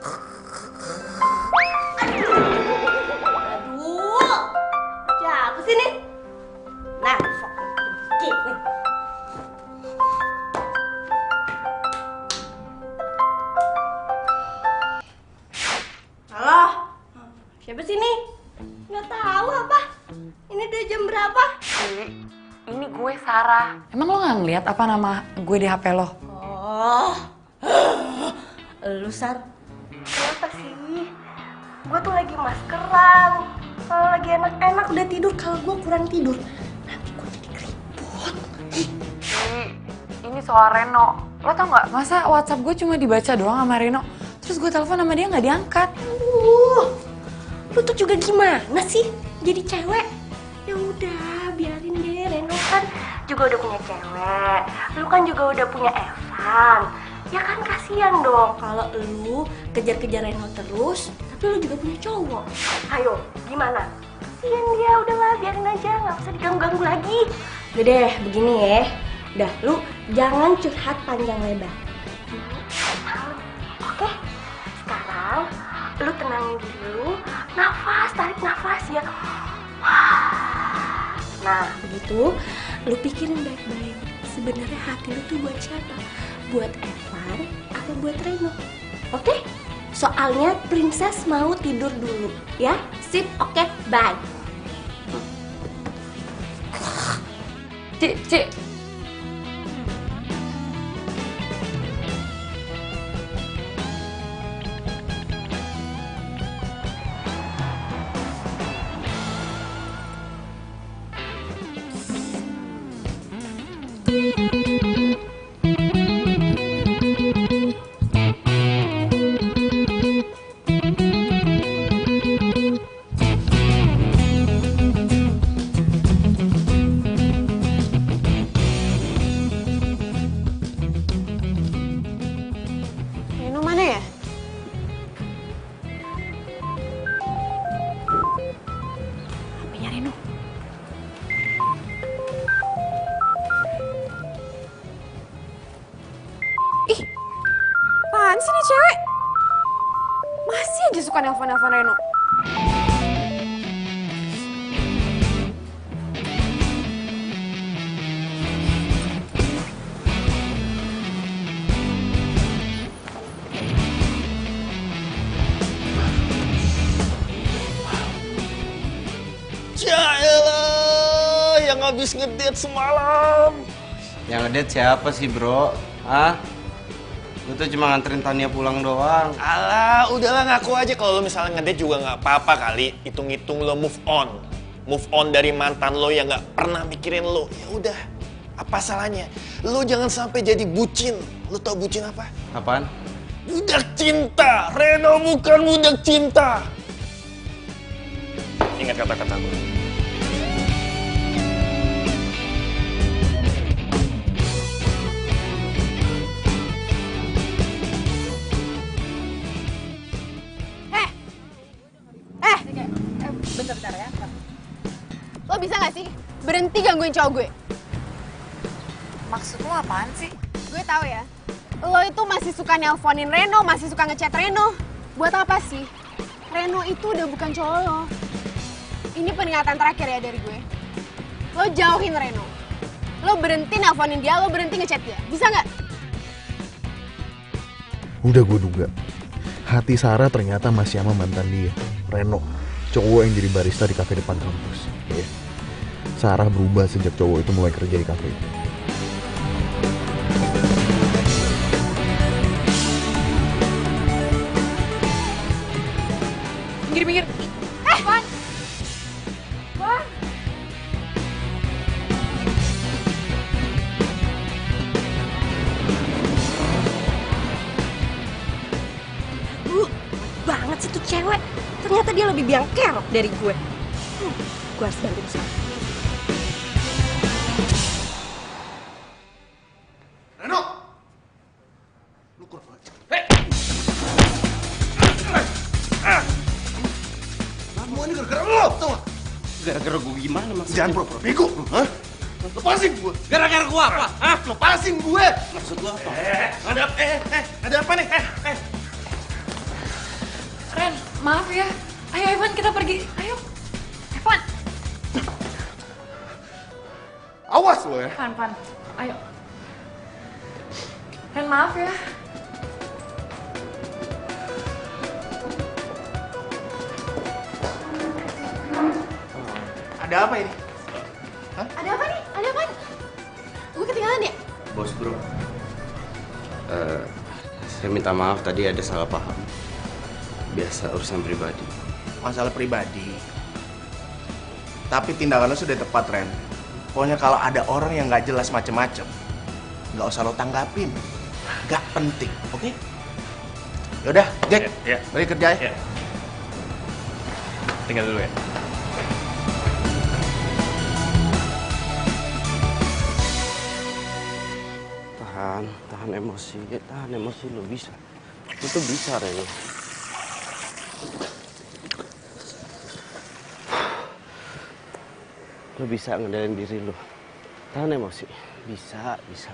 Aduh, siapa sih nih? Nah, sok dikit nih. Halo, siapa sih nih? Nggak tahu apa? Ini udah jam berapa? Ini gue Sarah. Emang lo nggak ngeliat apa nama gue di HP lo? Oh, lu Sar, kenapa sih? Gue tuh lagi maskeran. Kalau lagi enak-enak udah tidur, kalau gue kurang tidur, nanti gue jadi keriput. Ini soal Reno. Lo tau nggak? Masa WhatsApp gue cuma dibaca doang sama Reno, terus gue telepon sama dia nggak diangkat. Lu tuh juga gimana sih? Jadi cewek? Ya udah, biarin deh. Reno kan juga udah punya cewek. Lu kan juga udah punya Evan. Ya kan kasihan dong kalau lu kejar-kejar Reno terus, tapi lu juga punya cowok. Ayo, gimana? Kasihan dia, udahlah biarin aja, nggak usah diganggu-ganggu lagi. Udah deh, begini ya. Udah, lu jangan curhat panjang lebar. Oke? Sekarang lu tenangin dulu, nafas, tarik nafas ya. Nah, begitu lu pikirin baik-baik. Sebenarnya hati lu tuh buat siapa? Buat Evan atau buat Reno? Oke? Soalnya princess mau tidur dulu, ya? Sip, oke, bye. Cik. Reno mana ya? HP-nya Reno. Ih, apaan sih nih cewek? Masih aja suka nelfon-nelfon Reno. Yaelah, yang habis ngedate semalam. Yang ngedate siapa sih, bro? Hah? Gue tuh cuma nganterin Tania pulang doang. Alah, udahlah ngaku aja kalau lo misalnya ngedate juga nggak apa-apa kali. Hitung-hitung lo move on. Move on dari mantan lo yang nggak pernah mikirin lo. Ya udah, apa salahnya? Lo jangan sampai jadi bucin. Lo tau bucin apa? Apaan? Budak cinta. Reno bukan budak cinta. Ingat kata-kata gue. Bentar ya. Lo bisa gak sih berhenti gangguin cowok gue? Maksud lo apaan sih? Gue tahu ya. Lo itu masih suka nelponin Reno, masih suka ngechat Reno. Buat apa sih? Reno itu udah bukan cowok lo. Ini peringatan terakhir ya dari gue. Lo jauhin Reno. Lo berhenti nelponin dia, lo berhenti ngechat dia. Bisa nggak? Udah gue duga. Hati Sarah ternyata masih sama mantan dia, Reno. Cowok yang jadi barista di kafe depan kampus. Ya. Sarah berubah sejak cowok itu mulai kerja di kafe itu. Minggir. Wan! Wan! Banget sih tuh cewek. Ternyata dia lebih biang kerok dari gue. Gue harus bantu Sarah. Reno! Lu kurang aja. Semua ini gara-gara lo, tau gak? Gara-gara gue gimana maksudnya? Jangan pura-pura bego. Hah? Lepasin gue. Gara-gara gue apa? Hah? Lepasin gue. Maksud lo apa? Ada apa nih? Maaf ya. Ayo Evan, kita pergi. Ayo. Evan. Awas lo ya. Van. Ayo. Ren, maaf ya. Ada apa ini? Ada apa nih? Ada apa? Gue ketinggalan ya? Bos bro, saya minta maaf tadi ada salah paham. Biasa urusan pribadi. Masalah pribadi. Tapi tindakan lo sudah tepat, Ren. Pokoknya kalau ada orang yang nggak jelas macem-macem, nggak usah lo tanggapin. Nggak penting, oke? Yaudah, Jack, balik kerja ya. Tinggal dulu ya. Tahan emosi lo bisa. Itu bisa, Ren. Lo bisa ngendalin diri lo. Tahan emosi. Bisa. Bisa.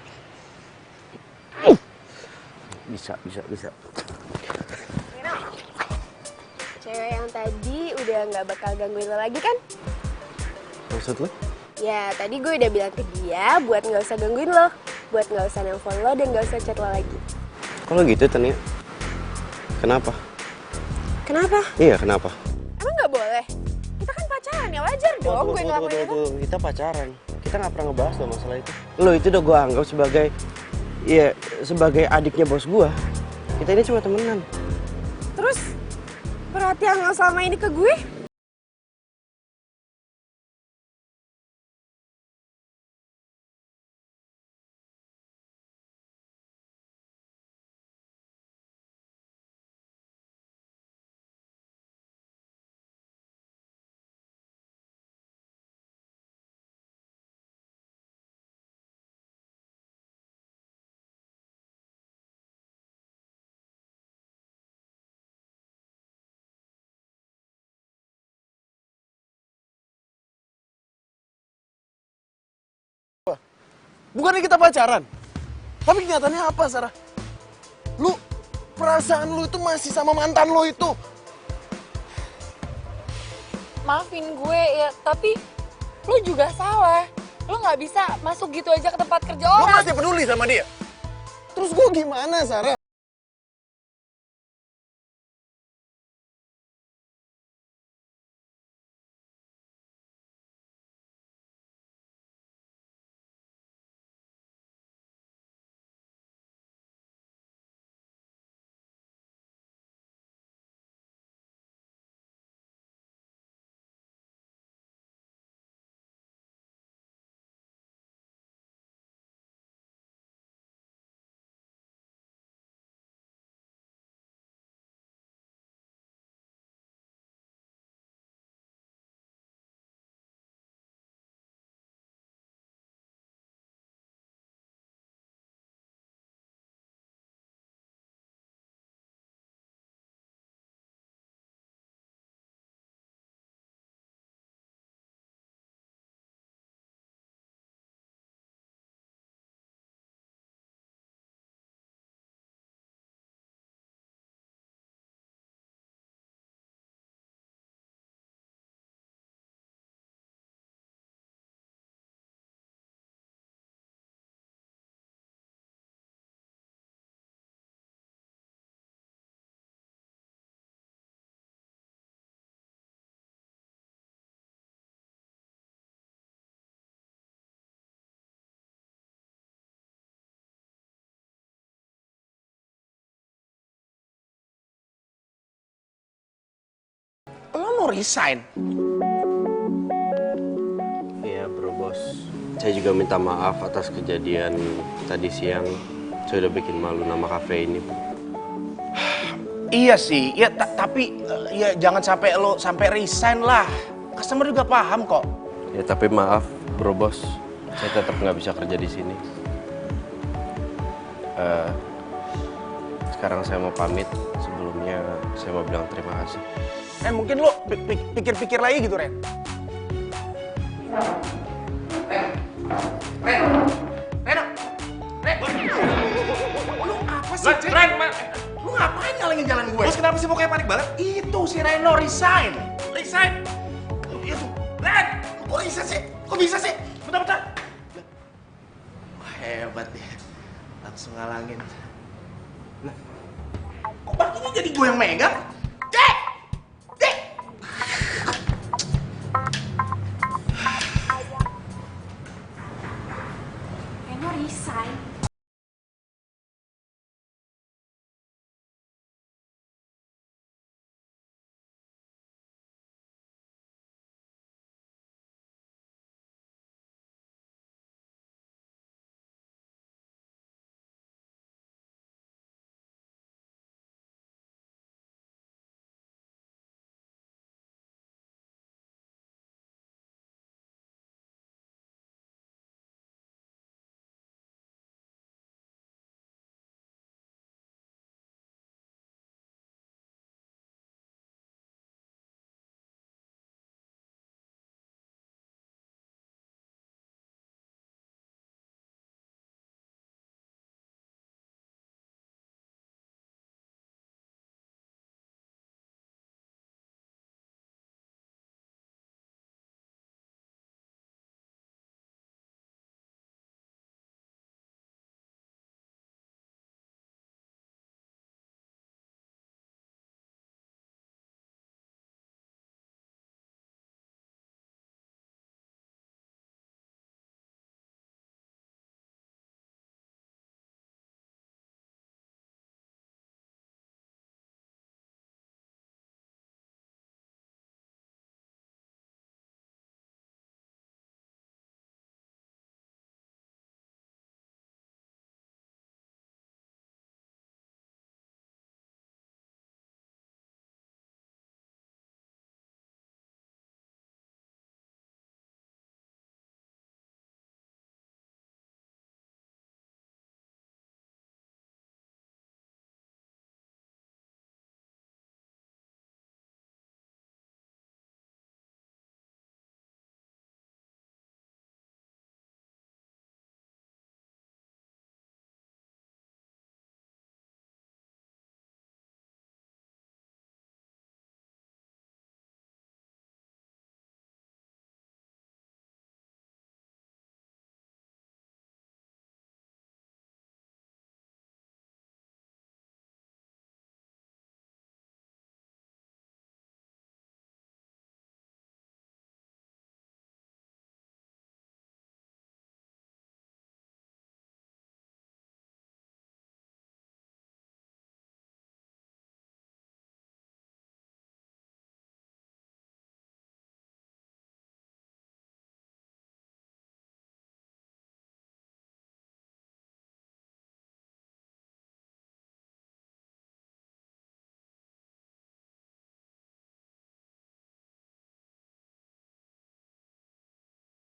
Cewek yang tadi udah nggak bakal gangguin lo lagi kan? Maksud lo? Ya, tadi gue udah bilang ke dia buat nggak usah gangguin lo. Buat nggak usah nelfon lo dan nggak usah chat lo lagi. Kalau gitu, Tania. Kenapa? Kenapa? Iya, kenapa? Emang nggak boleh? Kita kan pacaran ya, wajar dong gue ngelakuin itu. Kita pacaran. Kita nggak pernah ngebahas loh masalah itu. Lo itu udah gue anggap sebagai adiknya bos gue. Kita ini cuma temenan. Terus perhatian lo selama ini ke gue? Bukannya kita pacaran. Tapi kenyataannya apa, Sarah? Perasaan lu itu masih sama mantan lu itu. Maafin gue ya, tapi lu juga salah. Lu nggak bisa masuk gitu aja ke tempat kerja Lu orang. masih peduli sama dia. Terus gue gimana, Sarah? Lo mau resign? Iya, bro, bos. Saya juga minta maaf atas kejadian tadi siang. Saya udah bikin malu nama kafe ini, Bu. Iya sih, ya tapi ya jangan sampai lo resign lah. Customer juga paham kok. Ya tapi maaf, bro bos, saya tetap nggak bisa kerja di sini. Sekarang saya mau pamit. Sebelumnya saya mau bilang terima kasih. Mungkin lo pikir-pikir lagi gitu, Ren. Ren. Lu apa sih, Ren? Lu ngapain ngalangin jalan gue? Bos kenapa sih mukanya panik banget? Itu si Reno resign. Resign? Itu. Ren, kok bisa sih? Kok bisa sih? Bentar-bentar. Wah, hebat ya. Langsung ngalangin. Lah, kok bakinya jadi gue yang megang? Cek! Cek! Reno resign.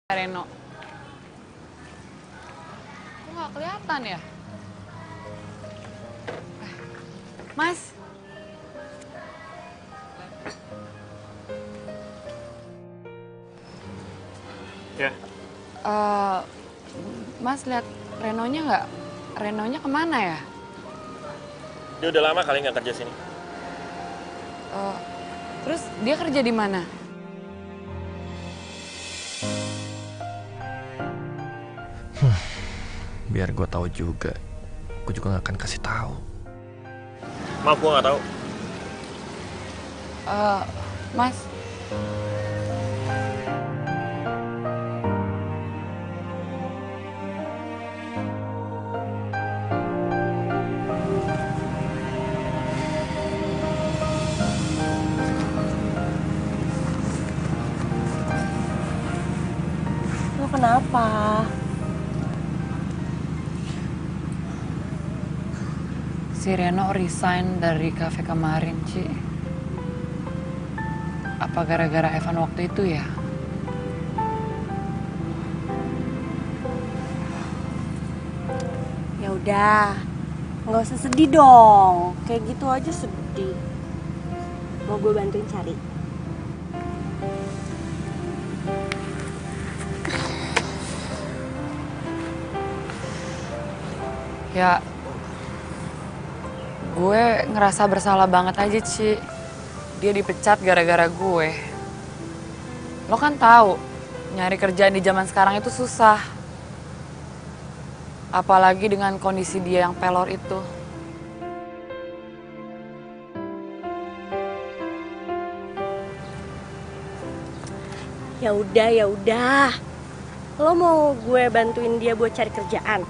Reno. Kok nggak kelihatan ya? Mas. Ya. Mas lihat Renonya nggak? Renonya kemana ya? Dia udah lama kali nggak kerja sini. Terus dia kerja di mana? Biar gue tahu juga, gue juga nggak akan kasih tahu. Maaf, gue nggak tahu. Mas. Lo kenapa? Si Reno resign dari kafe kemarin, Ci. Apa gara-gara Evan waktu itu ya? Ya udah, nggak usah sedih dong. Kayak gitu aja sedih. Mau gue bantuin cari? Ya, Gue ngerasa bersalah banget aja, Ci. Dia dipecat gara-gara gue. Lo kan tahu, nyari kerjaan di zaman sekarang itu susah. Apalagi dengan kondisi dia yang pelor itu. Ya udah. Lo mau gue bantuin dia buat cari kerjaan?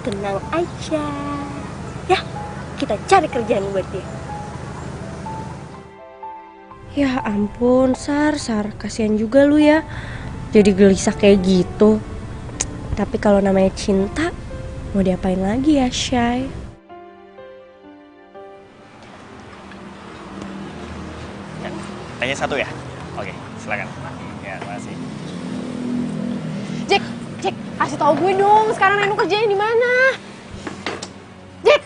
Tenang aja. Ya, kita cari kerjaan buat dia. Ya ampun, Sar, kasihan juga lu ya. Jadi gelisah kayak gitu. Tapi kalau namanya cinta, mau diapain lagi ya, Shay? Tanya satu ya? Oke, silakan. Ya, terima kasih. Jack, kasih tau gue dong, sekarang Reno kerjanya di mana? Jack!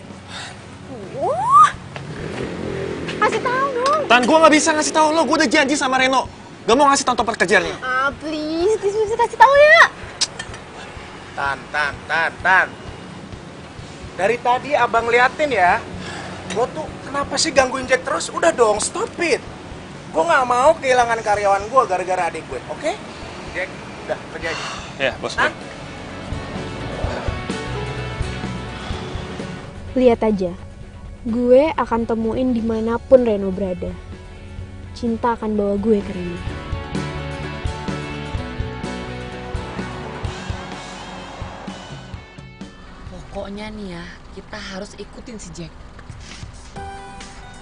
Kasih tahu dong. Tan, gue nggak bisa ngasih tahu lo. Gue udah janji sama Reno. Gak mau ngasih tahu tempat kerjaannya. Please kasih tahu ya. Tan. Dari tadi abang liatin ya. Lo tuh kenapa sih gangguin Jack terus? Udah dong, stop it. Gue nggak mau kehilangan karyawan gue gara-gara adik gue, oke? Jack, udah kerja aja. Ya, bos. Lihat aja, gue akan temuin dimanapun Reno berada. Cinta akan bawa gue ke Reno. Pokoknya nih ya, kita harus ikutin si Jack.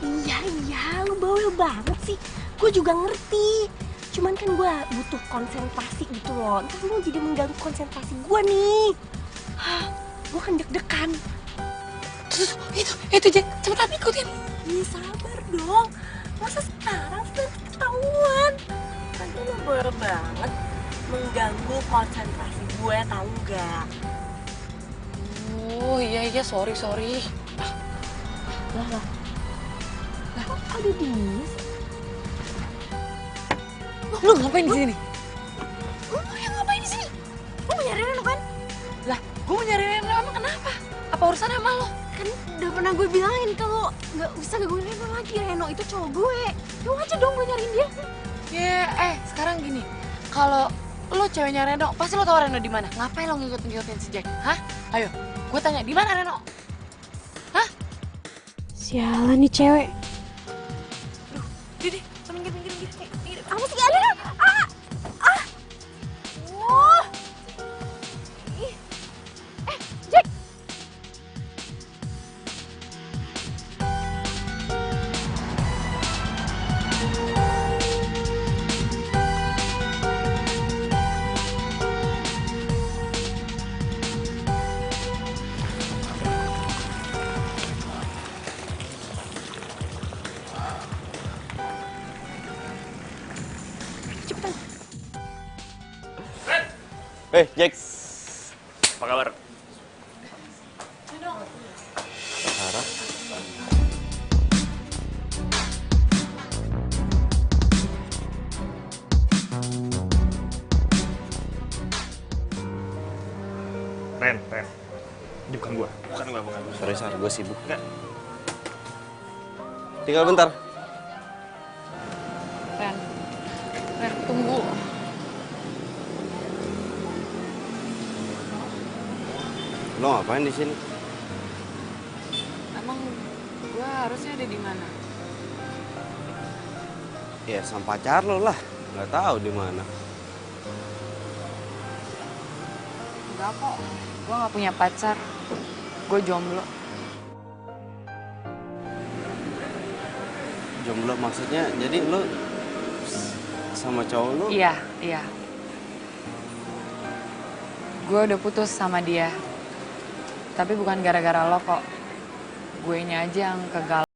Iya, lu bawel banget sih. Gue juga ngerti. Cuman kan gue butuh konsentrasi gitu loh. Ntar lu jadi mengganggu konsentrasi gue nih. Gue kan deg-degan. Itu Jack, cepetan ikutin. Ih, sabar dong. Masa sekarang sudah ketahuan? Kan lu bawel banget. Mengganggu konsentrasi gue, tau gak? Oh iya, sorry. Lah. Kok ada dia sih? Lu ngapain di sini? Lu yang ngapain di sini? Lu mau nyari Reno kan? Lah, gue mau nyari Reno, emang kenapa? Apa urusannya sama lo? Kan udah pernah gue bilangin kalau nggak bisa gangguin Reno lagi. Reno itu cowok gue. Lu aja dong gue nyariin dia. Sekarang gini. Kalau lo ceweknya Reno, pasti lo tau Reno di mana. Ngapain lo ngikutin si Jack? Hah? Ayo, gue tanya, di mana Reno? Hah? Sialan nih cewek. Didi, minggir. Apa sih kalian? Wah. Jack! Jack. Apa kabar? Sarah. Ren. Ini bukan gua. Bukan. Sorry, Sar, gue sibuk. Enggak. Tinggal bentar. Ren, tunggu. Lo ngapain di sini? Emang gue harusnya ada di mana? Ya sama pacar lo lah. Nggak tahu di mana. Enggak kok, gue gak punya pacar. Gue jomblo. Jomblo maksudnya? Jadi lo sama cowok lo? Iya. Gue udah putus sama dia. Tapi bukan gara-gara lo kok. Guenya aja yang kegal.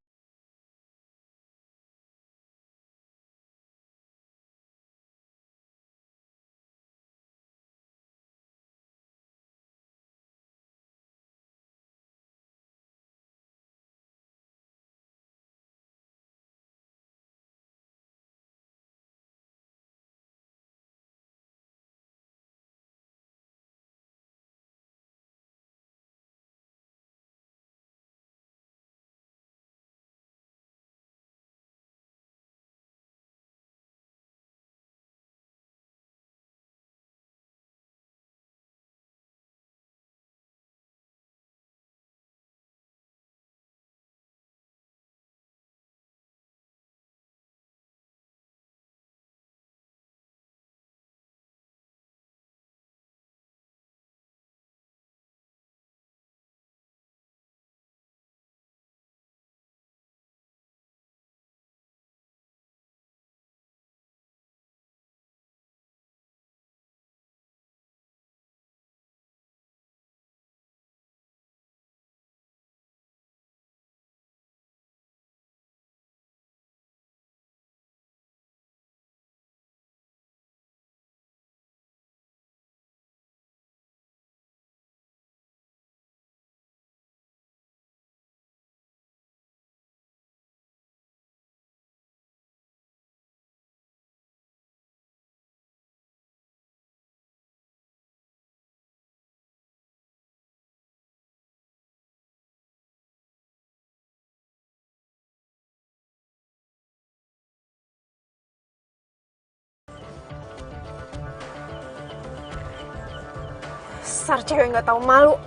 Dasar cewek nggak tahu malu.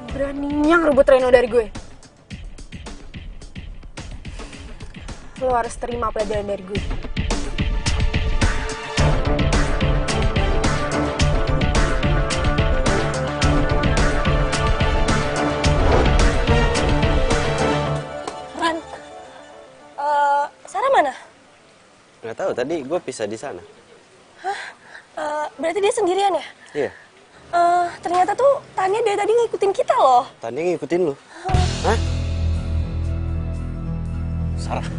Beraninya ngerebut Reno dari gue. Lo harus terima pelajaran dari gue. Ran, Sarah mana? Nggak tahu, tadi gue pisah di sana. Berarti dia sendirian ya? Iya. Ternyata tuh Tania dari tadi ngikutin kita loh. Tania ngikutin lu. Hah? Sarah.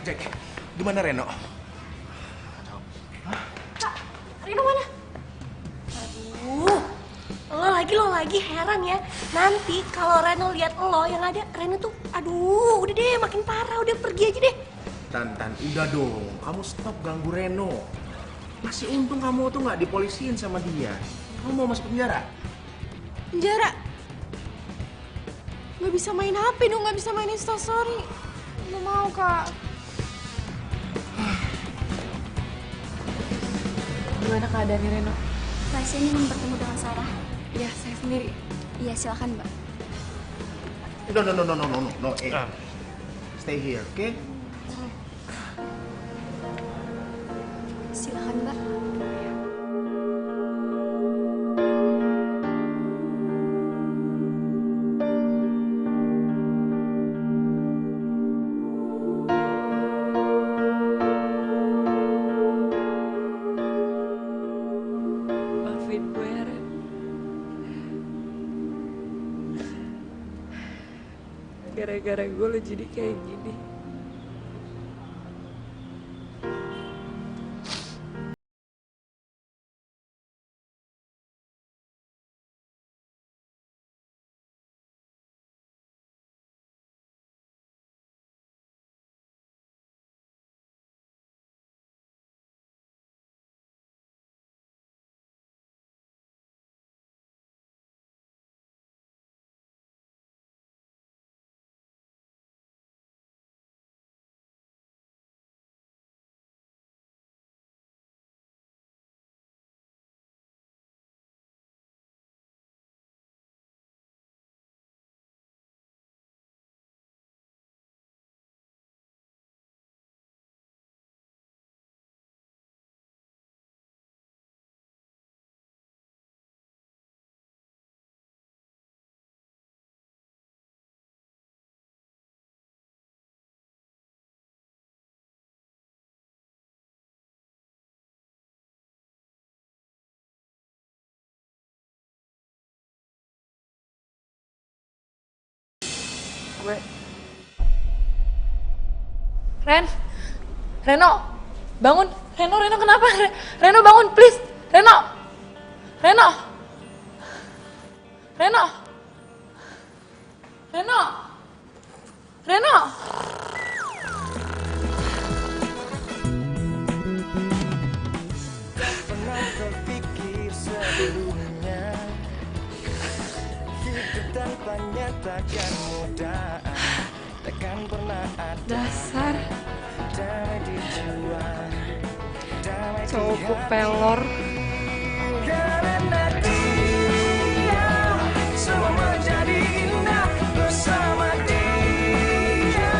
Jack, gimana Reno? Kak, Reno mana? Aduh, lo lagi heran ya. Nanti kalau Reno lihat lo yang ada, Reno tuh, aduh, udah deh makin parah, udah pergi aja deh. Tan, udah dong. Kamu stop ganggu Reno. Masih untung kamu tuh nggak dipolisiin sama dia. Kamu mau masuk penjara? Penjara? Gak bisa main HP dong, gak bisa main Instastory. Gak mau, Kak. Gimana keadaannya Reno? Pasien ingin bertemu dengan Sarah. Iya, saya sendiri. Iya, silakan, Mbak. No. Stay here, oke? Silakan, Mbak. Maafin gue ya, Ren. Gara-gara gue lo jadi kayak gini. Gue. Reno, bangun. Reno kenapa? Reno bangun, please. Reno. Tak pernah terpikir sebelumnya, hidup tanpanya takkan mudah. Takkan pernah ada Dasar damai di jiwa, damai di cowok hati. pelor. Karena dia semua menjadi indah bersama dia.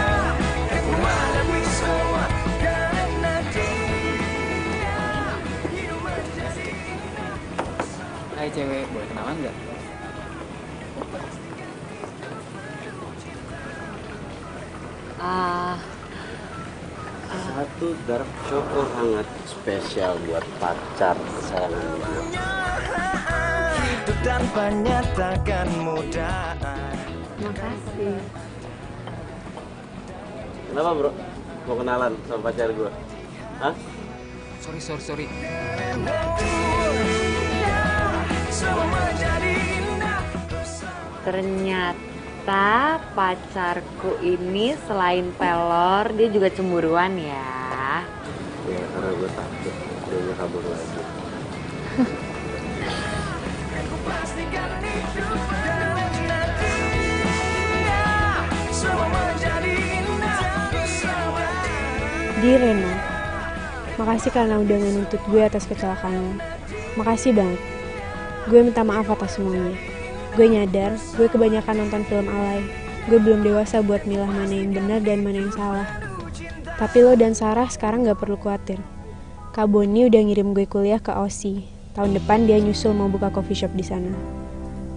Aku menghadapi semua karena dia hidup menjadi indah. Hai cewek, boleh kenalan nggak? Satu dark choco hangat spesial buat pacar kesayangan gue. Hidup tanpa nyatakan mudah. Makasih. Kenapa bro? Mau kenalan sama pacar gue? Hah? Sorry. Ternyata pacarku ini selain pelor, dia juga cemburuan ya. Ya karena gue takut dia kabur lagi. Di Reno, makasih karena udah menuntut gue atas kecelakaan lo. Makasih banget. Gue minta maaf atas semuanya. Gue nyadar, gue kebanyakan nonton film alay. Gue belum dewasa buat milah mana yang benar dan mana yang salah. Tapi lo dan Sarah sekarang gak perlu khawatir. Kak Boni udah ngirim gue kuliah ke Aussie. Tahun depan dia nyusul mau buka coffee shop di sana.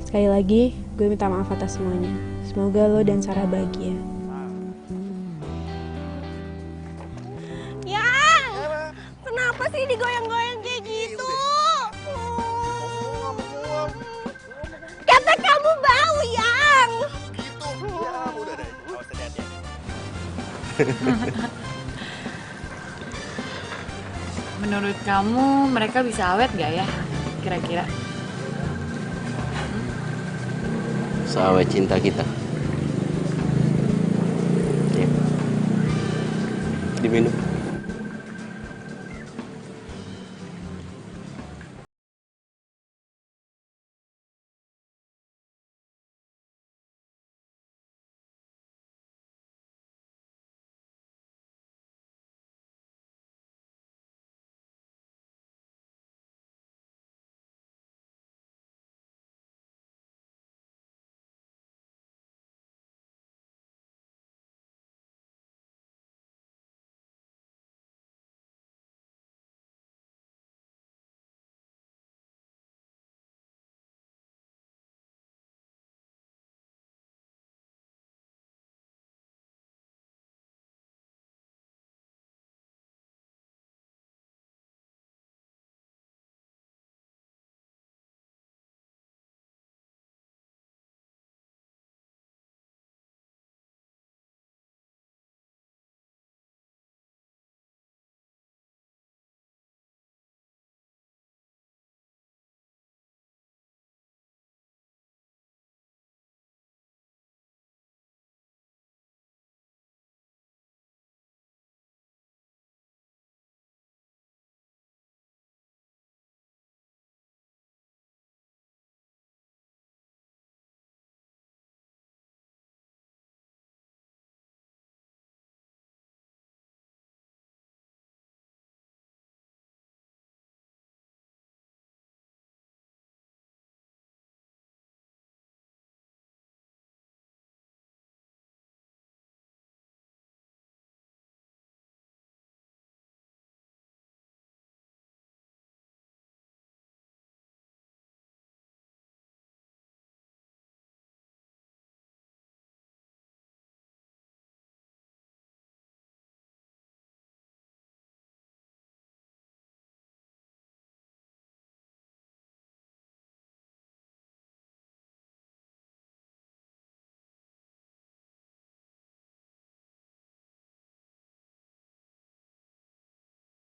Sekali lagi, gue minta maaf atas semuanya. Semoga lo dan Sarah bahagia. Yang, kenapa sih digoyang-goyang kayak gitu? Kata kamu bau, Yang. Menurut kamu mereka bisa awet gak ya? Kira-kira? Seawet cinta kita. Ya. Diminum.